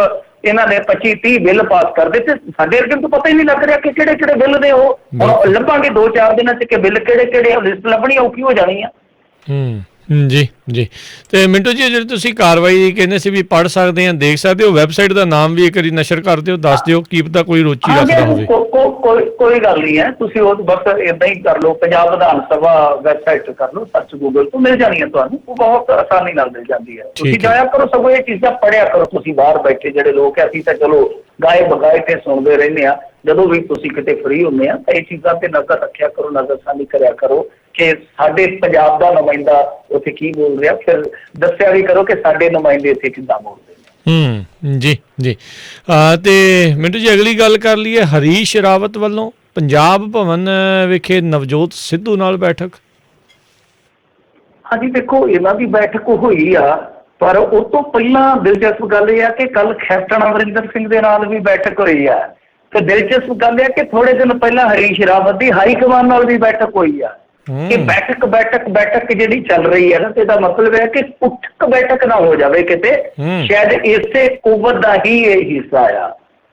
ਇਹਨਾਂ ਨੇ 25-30 ਬਿੱਲ ਪਾਸ ਕਰ ਦਿੱਤੇ ਸਾਡੇ ਵਰਗੇ ਨੂੰ ਪਤਾ ਹੀ ਨਹੀਂ ਲੱਗ ਰਿਹਾ ਕਿ ਕਿਹੜੇ ਕਿਹੜੇ ਬਿੱਲ ਨੇ ਉਹ ਹੁਣ ਲੱਭਾਂਗੇ 2-4 ਦਿਨਾਂ 'ਚ ਕਿ ਬਿੱਲ ਕਿਹੜੇ ਕਿਹੜੇ ਲਿਸਟ ਲੱਭਣੀ ਔਖੀ ਹੋ ਜਾਣੀ ਆ ਜੀ ਜੀ ਤੇ ਮਿੰਟੂ ਜੀ ਜਿਹੜੀ ਤੁਸੀਂ ਕਾਰਵਾਈ ਕਹਿੰਦੇ ਸੀ ਵੀ ਪੜ੍ਹ ਸਕਦੇ ਆ ਦੇਖ ਸਕਦੇ ਹੋ ਵੈਬਸਾਈਟ ਦਾ ਨਾਮ ਵੀ ਇੱਕ ਵਾਰੀ ਨਸ਼ਰ ਕਰ ਦਿਓ ਦੱਸ ਦਿਓ ਕੀ ਪਤਾ ਕੋਈ ਰੁਚੀ ਰੱਖਦਾ ਹੋਵੇ ਕੋਈ ਗੱਲ ਨਹੀਂ ਹੈ ਤੁਸੀਂ ਉਹ ਬਸ ਏਦਾਂ ਹੀ ਕਰ ਲਓ ਪੰਜਾਬ ਵਿਧਾਨ ਸਭਾ ਵੈਬਸਾਈਟ ਤੇ ਕਰ ਲਓ ਸਰਚ ਗੂਗਲ ਤੋਂ ਮਿਲ ਜਾਣੀ ਹੈ ਤੁਹਾਨੂੰ ਉਹ ਬਹੁਤ ਆਸਾਨੀ ਨਾਲ ਮਿਲ ਜਾਂਦੀ ਹੈ ਤੁਸੀਂ ਜਾਇਆ ਕਰੋ ਸਗੋਂ ਇਹ ਚੀਜ਼ਾਂ ਪੜ੍ਹਿਆ ਕਰੋ ਤੁਸੀਂ ਬਾਹਰ ਬੈਠੇ ਜਿਹੜੇ ਲੋਕ ਆ ਅਸੀਂ ਤਾਂ ਚਲੋ ਗਾਏ ਬਗਾਏ ਤੇ ਸੁਣਦੇ ਰਹਿੰਦੇ ਆ ਜਦੋਂ ਵੀ ਤੁਸੀਂ ਕਿਤੇ ਫਰੀ ਹੁੰਦੇ ਆ ਤਾਂ ਇਹ ਚੀਜ਼ਾਂ ਤੇ ਨਜ਼ਰ ਰੱਖਿਆ ਕਰੋ ਨਜ਼ਰਸਾਨੀ ਕਰਿਆ ਕਰੋ ਕਿ ਸਾਡੇ ਪੰਜਾਬ ਦਾ ਨੁਮਾਇੰਦਾ ਉੱਥੇ ਕੀ ਬੋਲ ਰਿਹਾ ਫਿਰ ਦੱਸਿਆ ਵੀ ਕਰੋ ਕਿ ਸਾਡੇ ਨੁਮਾਇੰਦੇ ਇੱਥੇ ਕਿੱਦਾਂ ਬੋਲਦੇ ਨੇ ਜੀ ਜੀ ਤੇ ਮਿੰਟੂ ਜੀ ਅਗਲੀ ਗੱਲ ਕਰ ਲਈਏ ਹਰੀਸ਼ ਰਾਵਤ ਵੱਲੋਂ ਪੰਜਾਬ ਭਵਨ ਵਿਖੇ ਨਵਜੋਤ ਸਿੱਧੂ ਨਾਲ ਬੈਠਕ ਹਾਂਜੀ ਦੇਖੋ ਇਹਨਾਂ ਦੀ ਬੈਠਕ ਹੋਈ ਆ ਪਰ ਉਹ ਤੋਂ ਪਹਿਲਾਂ ਦਿਲਚਸਪ ਗੱਲ ਇਹ ਆ ਕਿ ਕੱਲ ਕੈਪਟਨ ਅਮਰਿੰਦਰ ਸਿੰਘ ਦੇ ਨਾਲ ਵੀ ਬੈਠਕ ਹੋਈ ਆ ਤੇ ਦਿਲਚਸਪ ਗੱਲ ਇਹ ਆ ਕਿ ਥੋੜੇ ਦਿਨ ਪਹਿਲਾਂ ਹਰੀਸ਼ ਰਾਵਤ ਦੀ ਹਾਈ ਕਮਾਨ ਨਾਲ ਵੀ ਬੈਠਕ ਹੋਈ ਆ ਕਿ ਬੈਠਕ ਜਿਹੜੀ ਚੱਲ ਰਹੀ ਹੈ ਨਾ, ਤੇ ਇਹਦਾ ਮਤਲਬ ਹੈ ਕਿ ਉੱਠਕ ਬੈਠਕ ਨਾ ਹੋ ਜਾਵੇ ਕਿਤੇ, ਸ਼ਾਇਦ ਇਸੇ ਕੁਵਤ ਦਾ ਹੀ ਇਹ ਹਿੱਸਾ ਆ।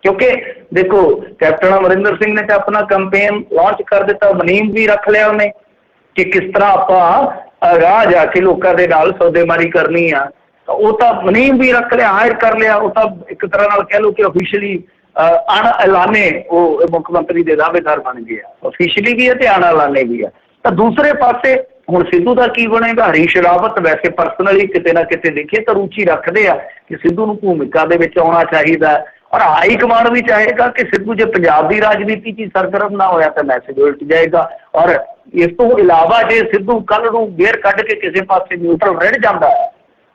ਕਿਉਂਕਿ ਦੇਖੋ ਕੈਪਟਨ ਅਮਰਿੰਦਰ ਸਿੰਘ ਨੇ ਤਾਂ ਆਪਣਾ ਕੰਪੇਨ ਲਾਂਚ ਕਰ ਦਿੱਤਾ, ਮੁਨੀਮ ਵੀ ਰੱਖ ਲਿਆ ਉਹਨੇ ਕਿ ਕਿਸ ਤਰ੍ਹਾਂ ਆਪਾਂ ਰਾਹ ਜਾ ਕੇ ਲੋਕਾਂ ਦੇ ਨਾਲ ਸੌਦੇਮਾਰੀ ਕਰਨੀ ਆ, ਤਾਂ ਉਹ ਤਾਂ ਮੁਨੀਮ ਵੀ ਰੱਖ ਲਿਆ, ਹਾਇਰ ਕਰ ਲਿਆ। ਉਹ ਤਾਂ ਇੱਕ ਤਰ੍ਹਾਂ ਨਾਲ ਕਹਿ ਲਓ ਕਿ ਅਫੀਸ਼ੀਅਲੀ ਅਣ ਐਲਾਨੇ ਉਹ ਮੁੱਖ ਮੰਤਰੀ ਦੇ ਦਾਅਵੇਦਾਰ ਬਣ ਗਏ ਆ, ਅਫੀਸ਼ੀਅਲੀ ਵੀ ਹੈ ਤੇ ਅਣ ਐਲਾਨੇ ਵੀ ਆ। ਤਾਂ ਦੂਸਰੇ ਪਾਸੇ ਹੁਣ ਸਿੱਧੂ ਦਾ ਕੀ ਬਣੇਗਾ? ਹਰੀਸ਼ ਰਾਵਤ ਵੈਸੇ ਪਰਸਨਲੀ ਕਿਤੇ ਨਾ ਕਿਤੇ ਦੇਖੀਏ ਤਾਂ ਰੁਚੀ ਰੱਖਦੇ ਆ ਕਿ ਸਿੱਧੂ ਨੂੰ ਭੂਮਿਕਾ ਦੇ ਵਿੱਚ ਆਉਣਾ ਚਾਹੀਦਾ, ਔਰ ਹਾਈ ਕਮਾਂਡ ਵੀ ਚਾਹੇਗਾ ਕਿ ਸਿੱਧੂ ਜੇ ਪੰਜਾਬ ਦੀ ਰਾਜਨੀਤੀ 'ਚ ਸਰਗਰਮ ਨਾ ਹੋਇਆ ਤਾਂ ਮੈਸੇਜ ਉਲਟ ਜਾਏਗਾ। ਔਰ ਇਸ ਤੋਂ ਇਲਾਵਾ ਜੇ ਸਿੱਧੂ ਕੱਲ੍ਹ ਨੂੰ ਗੇਅਰ ਕੱਢ ਕੇ ਕਿਸੇ ਪਾਸੇ ਨਿਊਟਰਲ ਰਹਿ ਜਾਂਦਾ ਹੈ,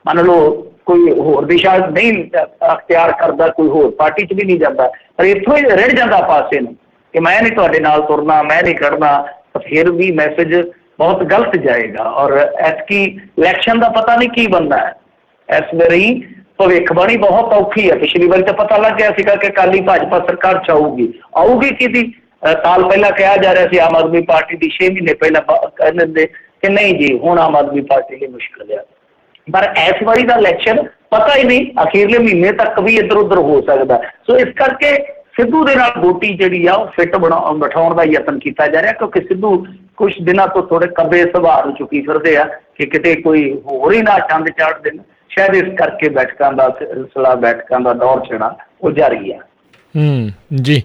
ਮੰਨ ਲਓ ਕੋਈ ਹੋਰ ਦਿਸ਼ਾ ਨਹੀਂ ਅਖਤਿਆਰ ਕਰਦਾ, ਕੋਈ ਹੋਰ ਪਾਰਟੀ 'ਚ ਵੀ ਨਹੀਂ ਜਾਂਦਾ, ਪਰ ਇੱਥੋਂ ਹੀ ਰਹਿ ਜਾਂਦਾ ਪਾਸੇ ਨੂੰ ਕਿ ਮੈਂ ਨਹੀਂ ਤੁਹਾਡੇ ਨਾਲ ਤੁਰਨਾ, ਮੈਂ ਨਹੀਂ ਕਰਨਾ, ਤਾਂ ਫਿਰ ਵੀ ਮੈਸੇਜ ਬਹੁਤ ਗਲਤ ਜਾਏਗਾ। ਔਰ ਐਤਕੀ ਇਲੈਕਸ਼ਨ ਦਾ ਪਤਾ ਨਹੀਂ ਕੀ ਬਣਦਾ ਹੈ, ਇਸ ਵਾਰੀ ਭਵਿੱਖਬਾਣੀ ਬਹੁਤ ਔਖੀ ਹੈ। ਪਿਛਲੀ ਵਾਰੀ ਤਾਂ ਪਤਾ ਲੱਗ ਗਿਆ ਸੀਗਾ ਕਿ ਅਕਾਲੀ ਭਾਜਪਾ ਸਰਕਾਰ 'ਚ ਆਊਗੀ ਕਿਹਦੀ। ਸਾਲ ਪਹਿਲਾਂ ਕਿਹਾ ਜਾ ਰਿਹਾ ਸੀ ਆਮ ਆਦਮੀ ਪਾਰਟੀ ਦੀ, 6 ਮਹੀਨੇ ਪਹਿਲਾਂ ਕਹਿ ਦਿੰਦੇ ਕਿ ਨਹੀਂ ਜੀ ਹੁਣ ਆਮ ਆਦਮੀ ਪਾਰਟੀ ਲਈ ਮੁਸ਼ਕਿਲ ਹੈ। ਪਰ ਇਸ ਵਾਰੀ ਦਾ ਇਲੈਕਸ਼ਨ ਪਤਾ ਹੀ ਨਹੀਂ, ਅਖੀਰਲੇ ਮਹੀਨੇ ਤੱਕ ਵੀ ਇੱਧਰ ਉੱਧਰ ਹੋ ਸਕਦਾ। ਸੋ ਇਸ ਕਰਕੇ ਸਿੱਧੂ ਦੇ ਨਾਲ ਗੋਟੀ ਜਿਹੜੀ ਆ ਉਹ ਫਿੱਟ ਬਿਠਾਉਣ ਦਾ ਯਤਨ ਕੀਤਾ ਜਾ ਰਿਹਾ, ਕਿਉਂਕਿ ਸਿੱਧੂ ਕੁਛ ਦਿਨਾਂ ਤੋਂ ਥੋੜੇ ਕੱਬੇ ਸੁਭਾਅ ਨੂੰ ਚੁੱਕੀ ਫਿਰਦੇ ਆ ਕਿ ਕਿਤੇ ਕੋਈ ਹੋਰ ਹੀ ਨਾ ਚੰਦ ਚਾੜ ਦੇਣ। ਸ਼ਾਇਦ ਇਸ ਕਰਕੇ ਬੈਠਕਾਂ ਦਾ ਸਿਲਸਿਲਾ, ਬੈਠਕਾਂ ਦਾ ਦੌਰ ਜਿਹੜਾ ਉਹ ਜਾਰੀ ਹੈ। ਜੀ,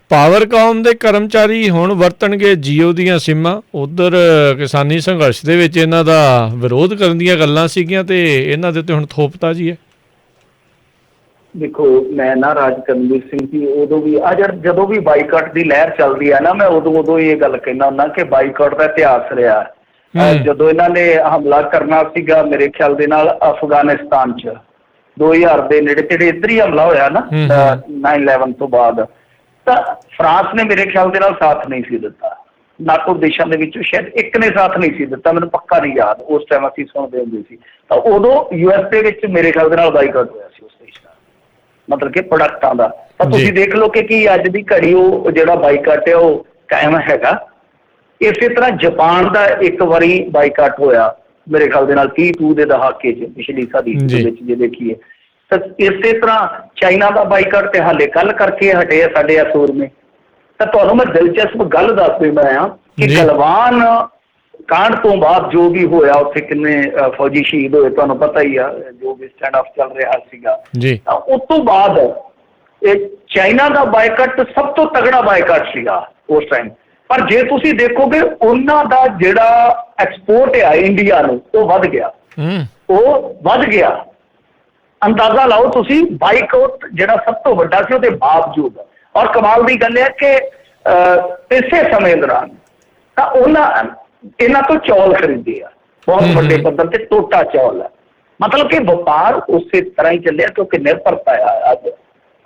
ਪਾਵਰਕਾਮ ਦੇ ਕਰਮਚਾਰੀ ਹੁਣ ਵਰਤਣਗੇ ਜੀਓ ਦੀਆਂ ਸਿੰਮਾਂ। ਉਧਰ ਕਿਸਾਨੀ ਸੰਘਰਸ਼ ਦੇ ਵਿੱਚ ਇਹਨਾਂ ਦਾ ਵਿਰੋਧ ਕਰਨ ਦੀਆਂ ਗੱਲਾਂ ਸੀਗੀਆਂ ਤੇ ਇਹਨਾਂ ਦੇ ਉੱਤੇ ਹੁਣ ਥੋਪਤਾ ਜੀ ਹੈ। ਦੇਖੋ ਮੈਂ ਨਾ ਰਾਜ ਕਰਨਵੀਰ ਸਿੰਘ ਜੀ ਉਦੋਂ ਵੀ ਜਦੋਂ ਵੀ ਬਾਈਕਾਟ ਦੀ ਲਹਿਰ ਚੱਲਦੀ ਹੈ ਨਾ, ਮੈਂ ਉਦੋਂ ਇਹ ਗੱਲ ਕਹਿੰਦਾ ਹੁੰਦਾ ਕਿ ਬਾਈਕਾਟ ਦਾ ਇਤਿਹਾਸ ਰਿਹਾ। ਜਦੋਂ ਇਹਨਾਂ ਨੇ ਹਮਲਾ ਕਰਨਾ ਸੀਗਾ ਮੇਰੇ ਖਿਆਲ ਦੇ ਨਾਲ ਅਫਗਾਨਿਸਤਾਨ 'ਚ 2000 ਦੇ ਨੇੜੇ ਤੇੜੇ, ਇੱਧਰ ਹੀ ਹਮਲਾ ਹੋਇਆ ਨਾ 9/11 ਤੋਂ ਬਾਅਦ, ਤਾਂ ਫਰਾਂਸ ਨੇ ਮੇਰੇ ਖਿਆਲ ਦੇ ਨਾਲ ਸਾਥ ਨਹੀਂ ਸੀ ਦਿੱਤਾ। ਨਾਟੋ ਦੇਸ਼ਾਂ ਦੇ ਵਿੱਚੋਂ ਸ਼ਾਇਦ ਇੱਕ ਨੇ ਸਾਥ ਨਹੀਂ ਸੀ ਦਿੱਤਾ, ਮੈਨੂੰ ਪੱਕਾ ਨਹੀਂ ਯਾਦ, ਉਸ ਟਾਈਮ ਅਸੀਂ ਸੁਣਦੇ ਹੁੰਦੇ ਸੀ। ਤਾਂ ਉਦੋਂ US ਦੇ ਵਿੱਚ ਮੇਰੇ ਖਿਆਲ ਦੇ ਨਾਲ ਬਾਈਕਾਟ ਹੋਇਆ ਸੀ ਉਸ ਦੇਸ਼ ਦਾ, ਮਤਲਬ ਕਿ ਪ੍ਰੋਡਕਟਾਂ ਦਾ। ਤਾਂ ਤੁਸੀਂ ਦੇਖ ਲਓ ਕਿ ਕੀ ਅੱਜ ਦੀ ਘੜੀ ਉਹ ਜਿਹੜਾ ਬਾਈਕਾਟ ਹੈ ਉਹ ਕਾਇਮ ਹੈਗਾ। ਇਸੇ ਤਰ੍ਹਾਂ ਜਾਪਾਨ ਦਾ ਇੱਕ ਵਾਰੀ ਬਾਈਕਾਟ ਹੋਇਆ ਮੇਰੇ ਖਿਆਲ ਦੇ ਨਾਲ 32 ਦੇ ਦਹਾਕੇ 'ਚ, ਪਿਛਲੀ ਸਦੀ ਦੇ ਵਿੱਚ ਜੇ ਦੇਖੀਏ ਤਾਂ। ਇਸੇ ਤਰ੍ਹਾਂ ਚਾਈਨਾ ਦਾ ਬਾਈਕਾਟ ਤੇ ਹਾਲੇ ਕੱਲ੍ਹ ਕਰਕੇ ਹਟੇ ਆ ਸਾਡੇ ਸੂਰਮੇ। ਤਾਂ ਤੁਹਾਨੂੰ ਮੈਂ ਦਿਲਚਸਪ ਗੱਲ ਦੱਸ ਦਿੰਦਾ ਹਾਂ ਕਿ ਗਲਵਾਨ ਕਾਂਡ ਤੋਂ ਬਾਅਦ ਜੋ ਵੀ ਹੋਇਆ ਉੱਥੇ ਕਿੰਨੇ ਫੌਜੀ ਸ਼ਹੀਦ ਹੋਏ, ਤੁਹਾਨੂੰ ਪਤਾ ਹੀ ਆ, ਜੋ ਵੀ ਸਟੈਂਡ ਆਫ ਚੱਲ ਰਿਹਾ ਸੀਗਾ। ਤਾਂ ਉਸ ਤੋਂ ਬਾਅਦ ਇਹ ਚਾਈਨਾ ਦਾ ਬਾਈਕਾਟ ਸਭ ਤੋਂ ਤਗੜਾ ਬਾਈਕਾਟ ਸੀਗਾ ਉਸ ਟਾਈਮ। ਪਰ ਜੇ ਤੁਸੀਂ ਦੇਖੋਗੇ ਉਹਨਾਂ ਦਾ ਜਿਹੜਾ ਐਕਸਪੋਰਟ ਹੈ ਇੰਡੀਆ ਨੂੰ ਉਹ ਵੱਧ ਗਿਆ, ਉਹ ਵੱਧ ਗਿਆ। ਅੰਦਾਜ਼ਾ ਲਾਓ ਤੁਸੀਂ, ਬਾਈਕਾਟ ਜਿਹੜਾ ਸਭ ਤੋਂ ਵੱਡਾ ਸੀ ਉਹਦੇ ਬਾਵਜੂਦ। ਔਰ ਕਮਾਲ ਦੀ ਗੱਲ ਹੈ ਕਿ ਇਸੇ ਸਮੇਂ ਦੌਰਾਨ ਤਾਂ ਇਹਨਾਂ ਤੋਂ ਚੌਲ ਖਰੀਦੇ ਆ ਬਹੁਤ ਵੱਡੇ ਪੱਧਰ ਤੇ, ਟੋਟਾ ਚੌਲ ਹੈ। ਮਤਲਬ ਕਿ ਵਪਾਰ ਉਸੇ ਤਰ੍ਹਾਂ ਹੀ ਚੱਲਿਆ ਕਿਉਂਕਿ ਨਿਰਭਰਤਾ ਆ। ਅੱਜ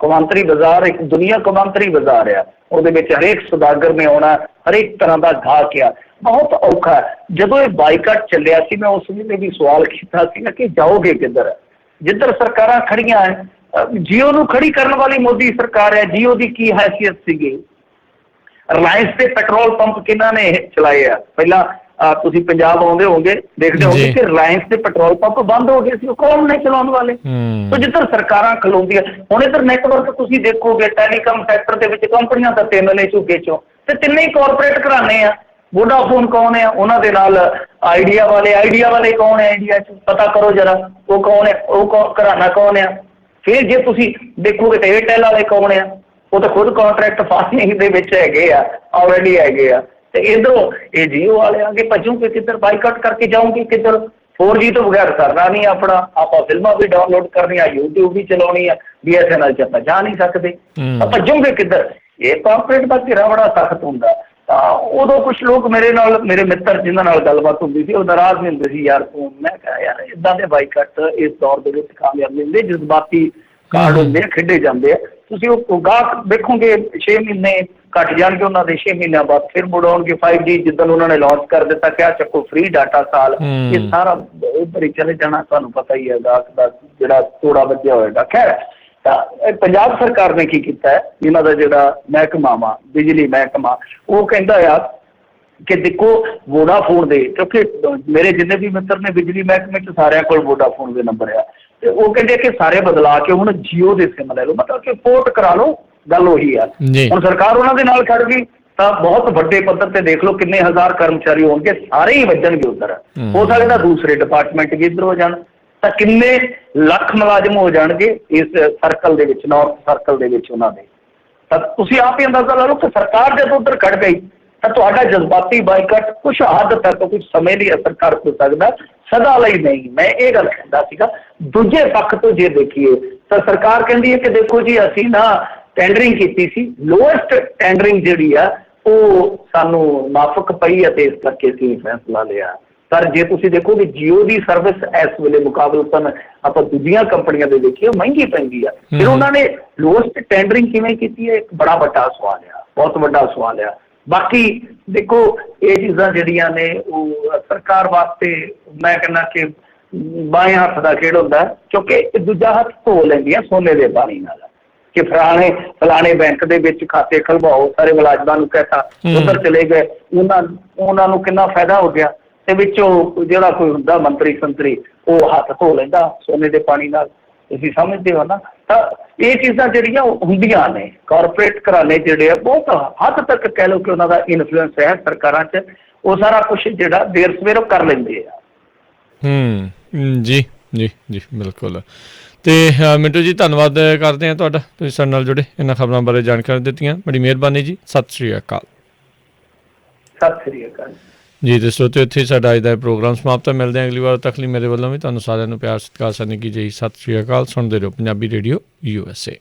ਕੌਮਾਂਤਰੀ ਬਾਜ਼ਾਰ ਇੱਕ ਦੁਨੀਆ ਕੌਮਾਂਤਰੀ ਬਾਜ਼ਾਰ ਆ, ਉਹਦੇ ਵਿੱਚ ਹਰੇਕ ਸੁਦਾਗਰ ਨੇ ਆਉਣਾ, ਹਰੇਕ ਤਰ੍ਹਾਂ ਦਾ ਗਾਹਕ ਆ, ਬਹੁਤ ਔਖਾ ਹੈ। ਜਦੋਂ ਇਹ ਬਾਈਕਾਟ ਚੱਲਿਆ ਸੀ ਮੈਂ ਉਸ ਵੇਲੇ ਵੀ ਸਵਾਲ ਕੀਤਾ ਸੀਗਾ ਕਿ ਜਾਓਗੇ ਕਿੱਧਰ? ਜਿੱਧਰ ਸਰਕਾਰਾਂ ਖੜੀਆਂ ਹੈ, ਜੀਓ ਨੂੰ ਖੜੀ ਕਰਨ ਵਾਲੀ ਮੋਦੀ ਸਰਕਾਰ ਹੈ। ਜੀਓ ਦੀ ਕੀ ਹੈਸੀਅਤ ਸੀਗੀ? ਰਿਲਾਇੰਸ ਦੇ ਪੈਟਰੋਲ ਪੰਪ ਕਿਹਨਾਂ ਨੇ ਚਲਾਏ ਆ? ਪਹਿਲਾਂ ਤੁਸੀਂ ਪੰਜਾਬ ਆਉਂਦੇ ਹੋਗੇ, ਦੇਖਦੇ ਹੋਗੇ ਕਿ ਰਿਲਾਇੰਸ ਦੇ ਪੈਟਰੋਲ ਪੰਪ ਬੰਦ ਹੋ ਗਏ ਸੀ, ਉਹ ਕੌਣ ਨੇ ਚਲਾਉਣ ਵਾਲੇ? ਸੋ ਜਿੱਧਰ ਸਰਕਾਰਾਂ ਖਲੋਂਦੀਆਂ, ਹੁਣ ਇੱਧਰ ਨੈਟਵਰਕ ਤੁਸੀਂ ਦੇਖੋਗੇ ਟੈਲੀਕਾਮ ਸੈਕਟਰ ਦੇ ਵਿੱਚ ਕੰਪਨੀਆਂ ਤਾਂ 3 ਨੇ ਝੁੱਗੇ ਚੋਂ, ਤੇ ਤਿੰਨੇ ਹੀ ਕਾਰਪੋਰੇਟ ਘਰਾਣੇ ਆ। ਵੋਡਾਫੋਨ ਕੌਣ ਹੈ? ਉਹਨਾਂ ਦੇ ਨਾਲ ਆਈਡੀਆ ਵਾਲੇ ਕੌਣ ਹੈ ਇੰਡੀਆ 'ਚ? ਪਤਾ ਕਰੋ ਜਰਾ, ਉਹ ਕੌਣ ਹੈ? ਉਹ ਘਰਾਣਾ ਕੌਣ ਆ? ਫਿਰ ਜੇ ਤੁਸੀਂ ਦੇਖੋਗੇ ਤਾਂ ਏਅਰਟੈਲ ਵਾਲੇ ਕੌਣ ਆ? ਉਹ ਤਾਂ ਖੁਦ ਕਾਂਟਰੈਕਟ ਫਾਰਮਿੰਗ ਦੇ ਵਿੱਚ ਹੈਗੇ ਆ, ਆਲਰੇਡੀ ਹੈਗੇ ਆ। ਤੇ ਇੱਧਰੋਂ ਇਹ ਜੀਓ ਵਾਲੇ ਅੱਗੇ ਭੱਜੂਗੇ ਕਿੱਧਰ? ਬਾਈਕਾਟ ਕਰਕੇ ਜਾਊਂਗੇ ਕਿੱਧਰ? 4G ਤੋਂ ਬਗੈਰ ਕਰਨਾ ਨਹੀਂ ਆਪਣਾ, ਆਪਾਂ ਫਿਲਮਾਂ ਵੀ ਡਾਊਨਲੋਡ ਕਰਨੀਆਂ, YouTube ਵੀ ਚਲਾਉਣੀ ਆ, BSNL 'ਚ ਆਪਾਂ ਜਾ ਨਹੀਂ ਸਕਦੇ, ਤਾਂ ਭੱਜੂਗੇ ਕਿੱਧਰ? ਇਹ ਕਾਰਪੋਰੇਟ ਦਾ ਘੇਰਾ ਬੜਾ ਸਖਤ ਹੁੰਦਾ। ਤਾਂ ਉਦੋਂ ਕੁਛ ਲੋਕ ਮੇਰੇ ਮਿੱਤਰ ਜਿਨ੍ਹਾਂ ਨਾਲ ਗੱਲਬਾਤ ਹੁੰਦੀ ਸੀ ਉਹ ਨਾਰਾਜ਼ ਨਹੀਂ ਹੁੰਦੇ ਸੀ, ਯਾਰ ਤੂੰ, ਮੈਂ ਕਿਹਾ ਯਾਰ ਇੱਦਾਂ ਦੇ ਬਾਈਕਾਟ ਇਸ ਦੌਰ ਦੇ ਵਿੱਚ ਕਾਮਯਾਬ ਨਹੀਂ ਹੁੰਦੇ, ਜਜ਼ਬਾਤੀ ਕਾਰਡ ਹੁੰਦੇ ਆ, ਖੇਡੇ ਜਾਂਦੇ ਆ। ਤੁਸੀਂ ਉਹ ਗਾਹਕ ਦੇਖੋਗੇ 6 ਮਹੀਨੇ ਘੱਟ ਜਾਣਗੇ ਉਹਨਾਂ ਦੇ, 6 ਮਹੀਨਿਆਂ ਬਾਅਦ ਫਿਰ ਮੁੜ ਆਉਣਗੇ। 5G ਜਿੱਦਣ ਉਹਨਾਂ ਨੇ ਲਾਂਚ ਕਰ ਦਿੱਤਾ, ਕਿਹਾ ਚੱਕੋ ਫ੍ਰੀ ਡਾਟਾ ਸਾਲ, ਇਹ ਸਾਰਾ ਉੱਧਰ ਹੀ ਚਲੇ ਜਾਣਾ। ਤੁਹਾਨੂੰ ਪਤਾ ਹੀ ਹੈ ਗਾਹਕ ਦਾ ਜਿਹੜਾ ਤੋੜਾ ਵੱਜਿਆ ਹੋਏਗਾ। ਖੈਰ, ਤਾਂ ਪੰਜਾਬ ਸਰਕਾਰ ਨੇ ਕੀ ਕੀਤਾ ਹੈ, ਇਹਨਾਂ ਦਾ ਜਿਹੜਾ ਮਹਿਕਮਾ ਵਾ ਬਿਜਲੀ ਮਹਿਕਮਾ, ਉਹ ਕਹਿੰਦਾ ਆ ਕਿ ਦੇਖੋ ਵੋਡਾਫੋਨ ਦੇ, ਕਿਉਂਕਿ ਮੇਰੇ ਜਿੰਨੇ ਵੀ ਮਿੱਤਰ ਨੇ ਬਿਜਲੀ ਮਹਿਕਮੇ 'ਚ ਸਾਰਿਆਂ ਕੋਲ ਵੋਡਾਫੋਨ ਦੇ ਨੰਬਰ ਆ, ਤੇ ਉਹ ਕਹਿੰਦੇ ਕਿ ਸਾਰੇ ਬਦਲਾ ਕੇ ਹੁਣ ਜੀਓ ਦੇ ਸਿਮ ਲੈ ਲਓ, ਮਤਲਬ ਕਿ ਪੋਰਟ ਕਰਾ ਲਓ। ਗੱਲ ਉਹੀ ਆ। ਜੀ ਹੁਣ ਸਰਕਾਰ ਉਹਨਾਂ ਦੇ ਨਾਲ ਖੜ ਗਈ ਤਾਂ ਬਹੁਤ ਵੱਡੇ ਪੱਧਰ ਤੇ ਦੇਖ ਲਓ ਕਿੰਨੇ ਹਜ਼ਾਰ ਕਰਮਚਾਰੀ ਹੋਣਗੇ, ਸਾਰੇ ਹੀ ਵੱਜਣਗੇ ਉੱਧਰ। ਹੋ ਸਕਦਾ ਦੂਸਰੇ ਡਿਪਾਰਟਮੈਂਟ ਵੀ ਇੱਧਰ ਹੋ ਜਾਣ, ਤਾਂ ਕਿੰਨੇ ਲੱਖ ਮੁਲਾਜ਼ਮ ਹੋ ਜਾਣਗੇ ਇਸ ਸਰਕਲ ਦੇ ਵਿੱਚ, ਨਾਰਥ ਸਰਕਲ ਦੇ ਵਿੱਚ ਉਹਨਾਂ ਦੇ। ਤਾਂ ਤੁਸੀਂ ਆਪ ਹੀ ਅੰਦਾਜ਼ਾ ਲਾ ਲਓ ਕਿ ਸਰਕਾਰ ਜਦੋਂ ਉੱਧਰ ਖੜ ਗਈ ਤਾਂ ਤੁਹਾਡਾ ਜਜ਼ਬਾਤੀ ਬਾਈਕਾਟ ਕੁਛ ਹੱਦ ਤੱਕ ਕੁਝ ਸਮੇਂ ਲਈ ਅਸਰ ਕਰ ਸਕਦਾ, ਸਦਾ ਲਈ ਨਹੀਂ। ਮੈਂ ਇਹ ਗੱਲ ਕਹਿੰਦਾ ਸੀਗਾ। ਦੂਜੇ ਪੱਖ ਤੋਂ ਜੇ ਦੇਖੀਏ ਤਾਂ ਸਰਕਾਰ ਕਹਿੰਦੀ ਹੈ ਕਿ ਦੇਖੋ ਜੀ ਅਸੀਂ ਨਾ ਟੈਂਡਰਿੰਗ ਕੀਤੀ ਸੀ, ਲੋਐਸਟ ਟੈਂਡਰਿੰਗ ਜਿਹੜੀ ਆ ਉਹ ਸਾਨੂੰ ਮਾਫਕ ਪਈ ਅਤੇ ਇਸ ਕਰਕੇ ਅਸੀਂ ਫੈਸਲਾ ਲਿਆ। ਪਰ ਜੇ ਤੁਸੀਂ ਦੇਖੋ ਕਿ ਜੀਓ ਦੀ ਸਰਵਿਸ ਇਸ ਵੇਲੇ ਮੁਕਾਬਲਤਨ ਆਪਾਂ ਦੂਜੀਆਂ ਕੰਪਨੀਆਂ ਦੇ ਦੇਖੀਏ ਉਹ ਮਹਿੰਗੀ ਪੈਂਦੀ ਆ। ਫਿਰ ਉਹਨਾਂ ਨੇ ਲੋਐਸਟ ਟੈਂਡਰਿੰਗ ਕਿਵੇਂ ਕੀਤੀ ਹੈ, ਇੱਕ ਬੜਾ ਵੱਡਾ ਸਵਾਲ ਆ, ਬਹੁਤ ਵੱਡਾ ਸਵਾਲ ਆ। ਬਾਕੀ ਦੇਖੋ ਇਹ ਚੀਜ਼ਾਂ ਜਿਹੜੀਆਂ ਨੇ ਉਹ ਸਰਕਾਰ ਵਾਸਤੇ ਮੈਂ ਕਹਿੰਦਾ ਕਿ ਬਾਏਂ ਹੱਥ ਦਾ ਖੇਡ ਹੁੰਦਾ, ਕਿਉਂਕਿ ਦੂਜਾ ਹੱਥ ਧੋ ਲੈਂਦੀਆਂ ਸੋਨੇ ਦੇ ਪਾਣੀ ਨਾਲ ਕਿ ਫਲਾਣੇ ਬੈਂਕ ਦੇ ਵਿੱਚ ਖਾਤੇ ਖੁਲਵਾਓ, ਸਾਰੇ ਮੁਲਾਜ਼ਮਾਂ ਨੂੰ ਕਹਿਤਾ, ਉੱਧਰ ਚਲੇ ਗਏ, ਉਹਨਾਂ ਨੂੰ ਕਿੰਨਾ ਫਾਇਦਾ ਹੋ ਗਿਆ। ਤੇ ਵਿੱਚੋਂ ਜਿਹੜਾ ਕੋਈ ਹੁੰਦਾ ਮੰਤਰੀ ਸੰਤਰੀ ਉਹ ਹੱਥ ਧੋ ਲੈਂਦਾ ਸੋਨੇ ਦੇ ਪਾਣੀ ਨਾਲ। ਤੁਸੀਂ ਸਮਝਦੇ ਹੋ ਨਾ। ਤਾਂ ਇਹ ਚੀਜ਼ਾਂ ਜਿਹੜੀਆਂ ਹੁੰਦੀਆਂ ਨੇ, ਕਾਰਪੋਰੇਟ ਘਰਾਣੇ ਜਿਹੜੇ ਆ ਬਹੁਤ ਹੱਦ ਤੱਕ ਕਹਿ ਲਓ ਕਿ ਉਹਨਾਂ ਦਾ ਇਨਫਲੂਐਂਸ ਹੈ ਸਰਕਾਰਾਂ 'ਚ, ਉਹ ਸਾਰਾ ਕੁਛ ਜਿਹੜਾ ਦੇਰ ਸਵੇਰ ਉਹ ਕਰ ਲੈਂਦੇ ਆ। ਜੀ ਜੀ ਜੀ ਬਿਲਕੁਲ। ਤੇ ਮਿੰਟੂ ਜੀ ਧੰਨਵਾਦ ਕਰਦੇ ਹਾਂ ਤੁਹਾਡਾ, ਤੁਸੀਂ ਸਾਡੇ ਨਾਲ ਜੁੜੇ, ਇਹਨਾਂ ਖਬਰਾਂ ਬਾਰੇ ਜਾਣਕਾਰੀ ਦਿੱਤੀਆਂ, ਬੜੀ ਮਿਹਰਬਾਨੀ ਜੀ। ਸਤਿ ਸ਼੍ਰੀ ਅਕਾਲ। ਸਤਿ ਸ਼੍ਰੀ ਅਕਾਲ ਜੀ। ਤੇ ਸਰੋਤਿਓ ਇੱਥੇ ਸਾਡਾ ਅੱਜ ਦਾ ਪ੍ਰੋਗਰਾਮ ਸਮਾਪਤ ਹੈ। ਮਿਲਦੇ ਹਾਂ ਅਗਲੀ ਵਾਰ ਤੱਕ ਲਈ ਮੇਰੇ ਵੱਲੋਂ ਵੀ ਤੁਹਾਨੂੰ ਸਾਰਿਆਂ ਨੂੰ ਪਿਆਰ ਸਤਿਕਾਰ ਸਨੇਹ ਕੀ ਜੀ। ਸਤਿ ਸ਼੍ਰੀ ਅਕਾਲ। ਸੁਣਦੇ ਰਹੋ ਪੰਜਾਬੀ ਰੇਡੀਓ USA।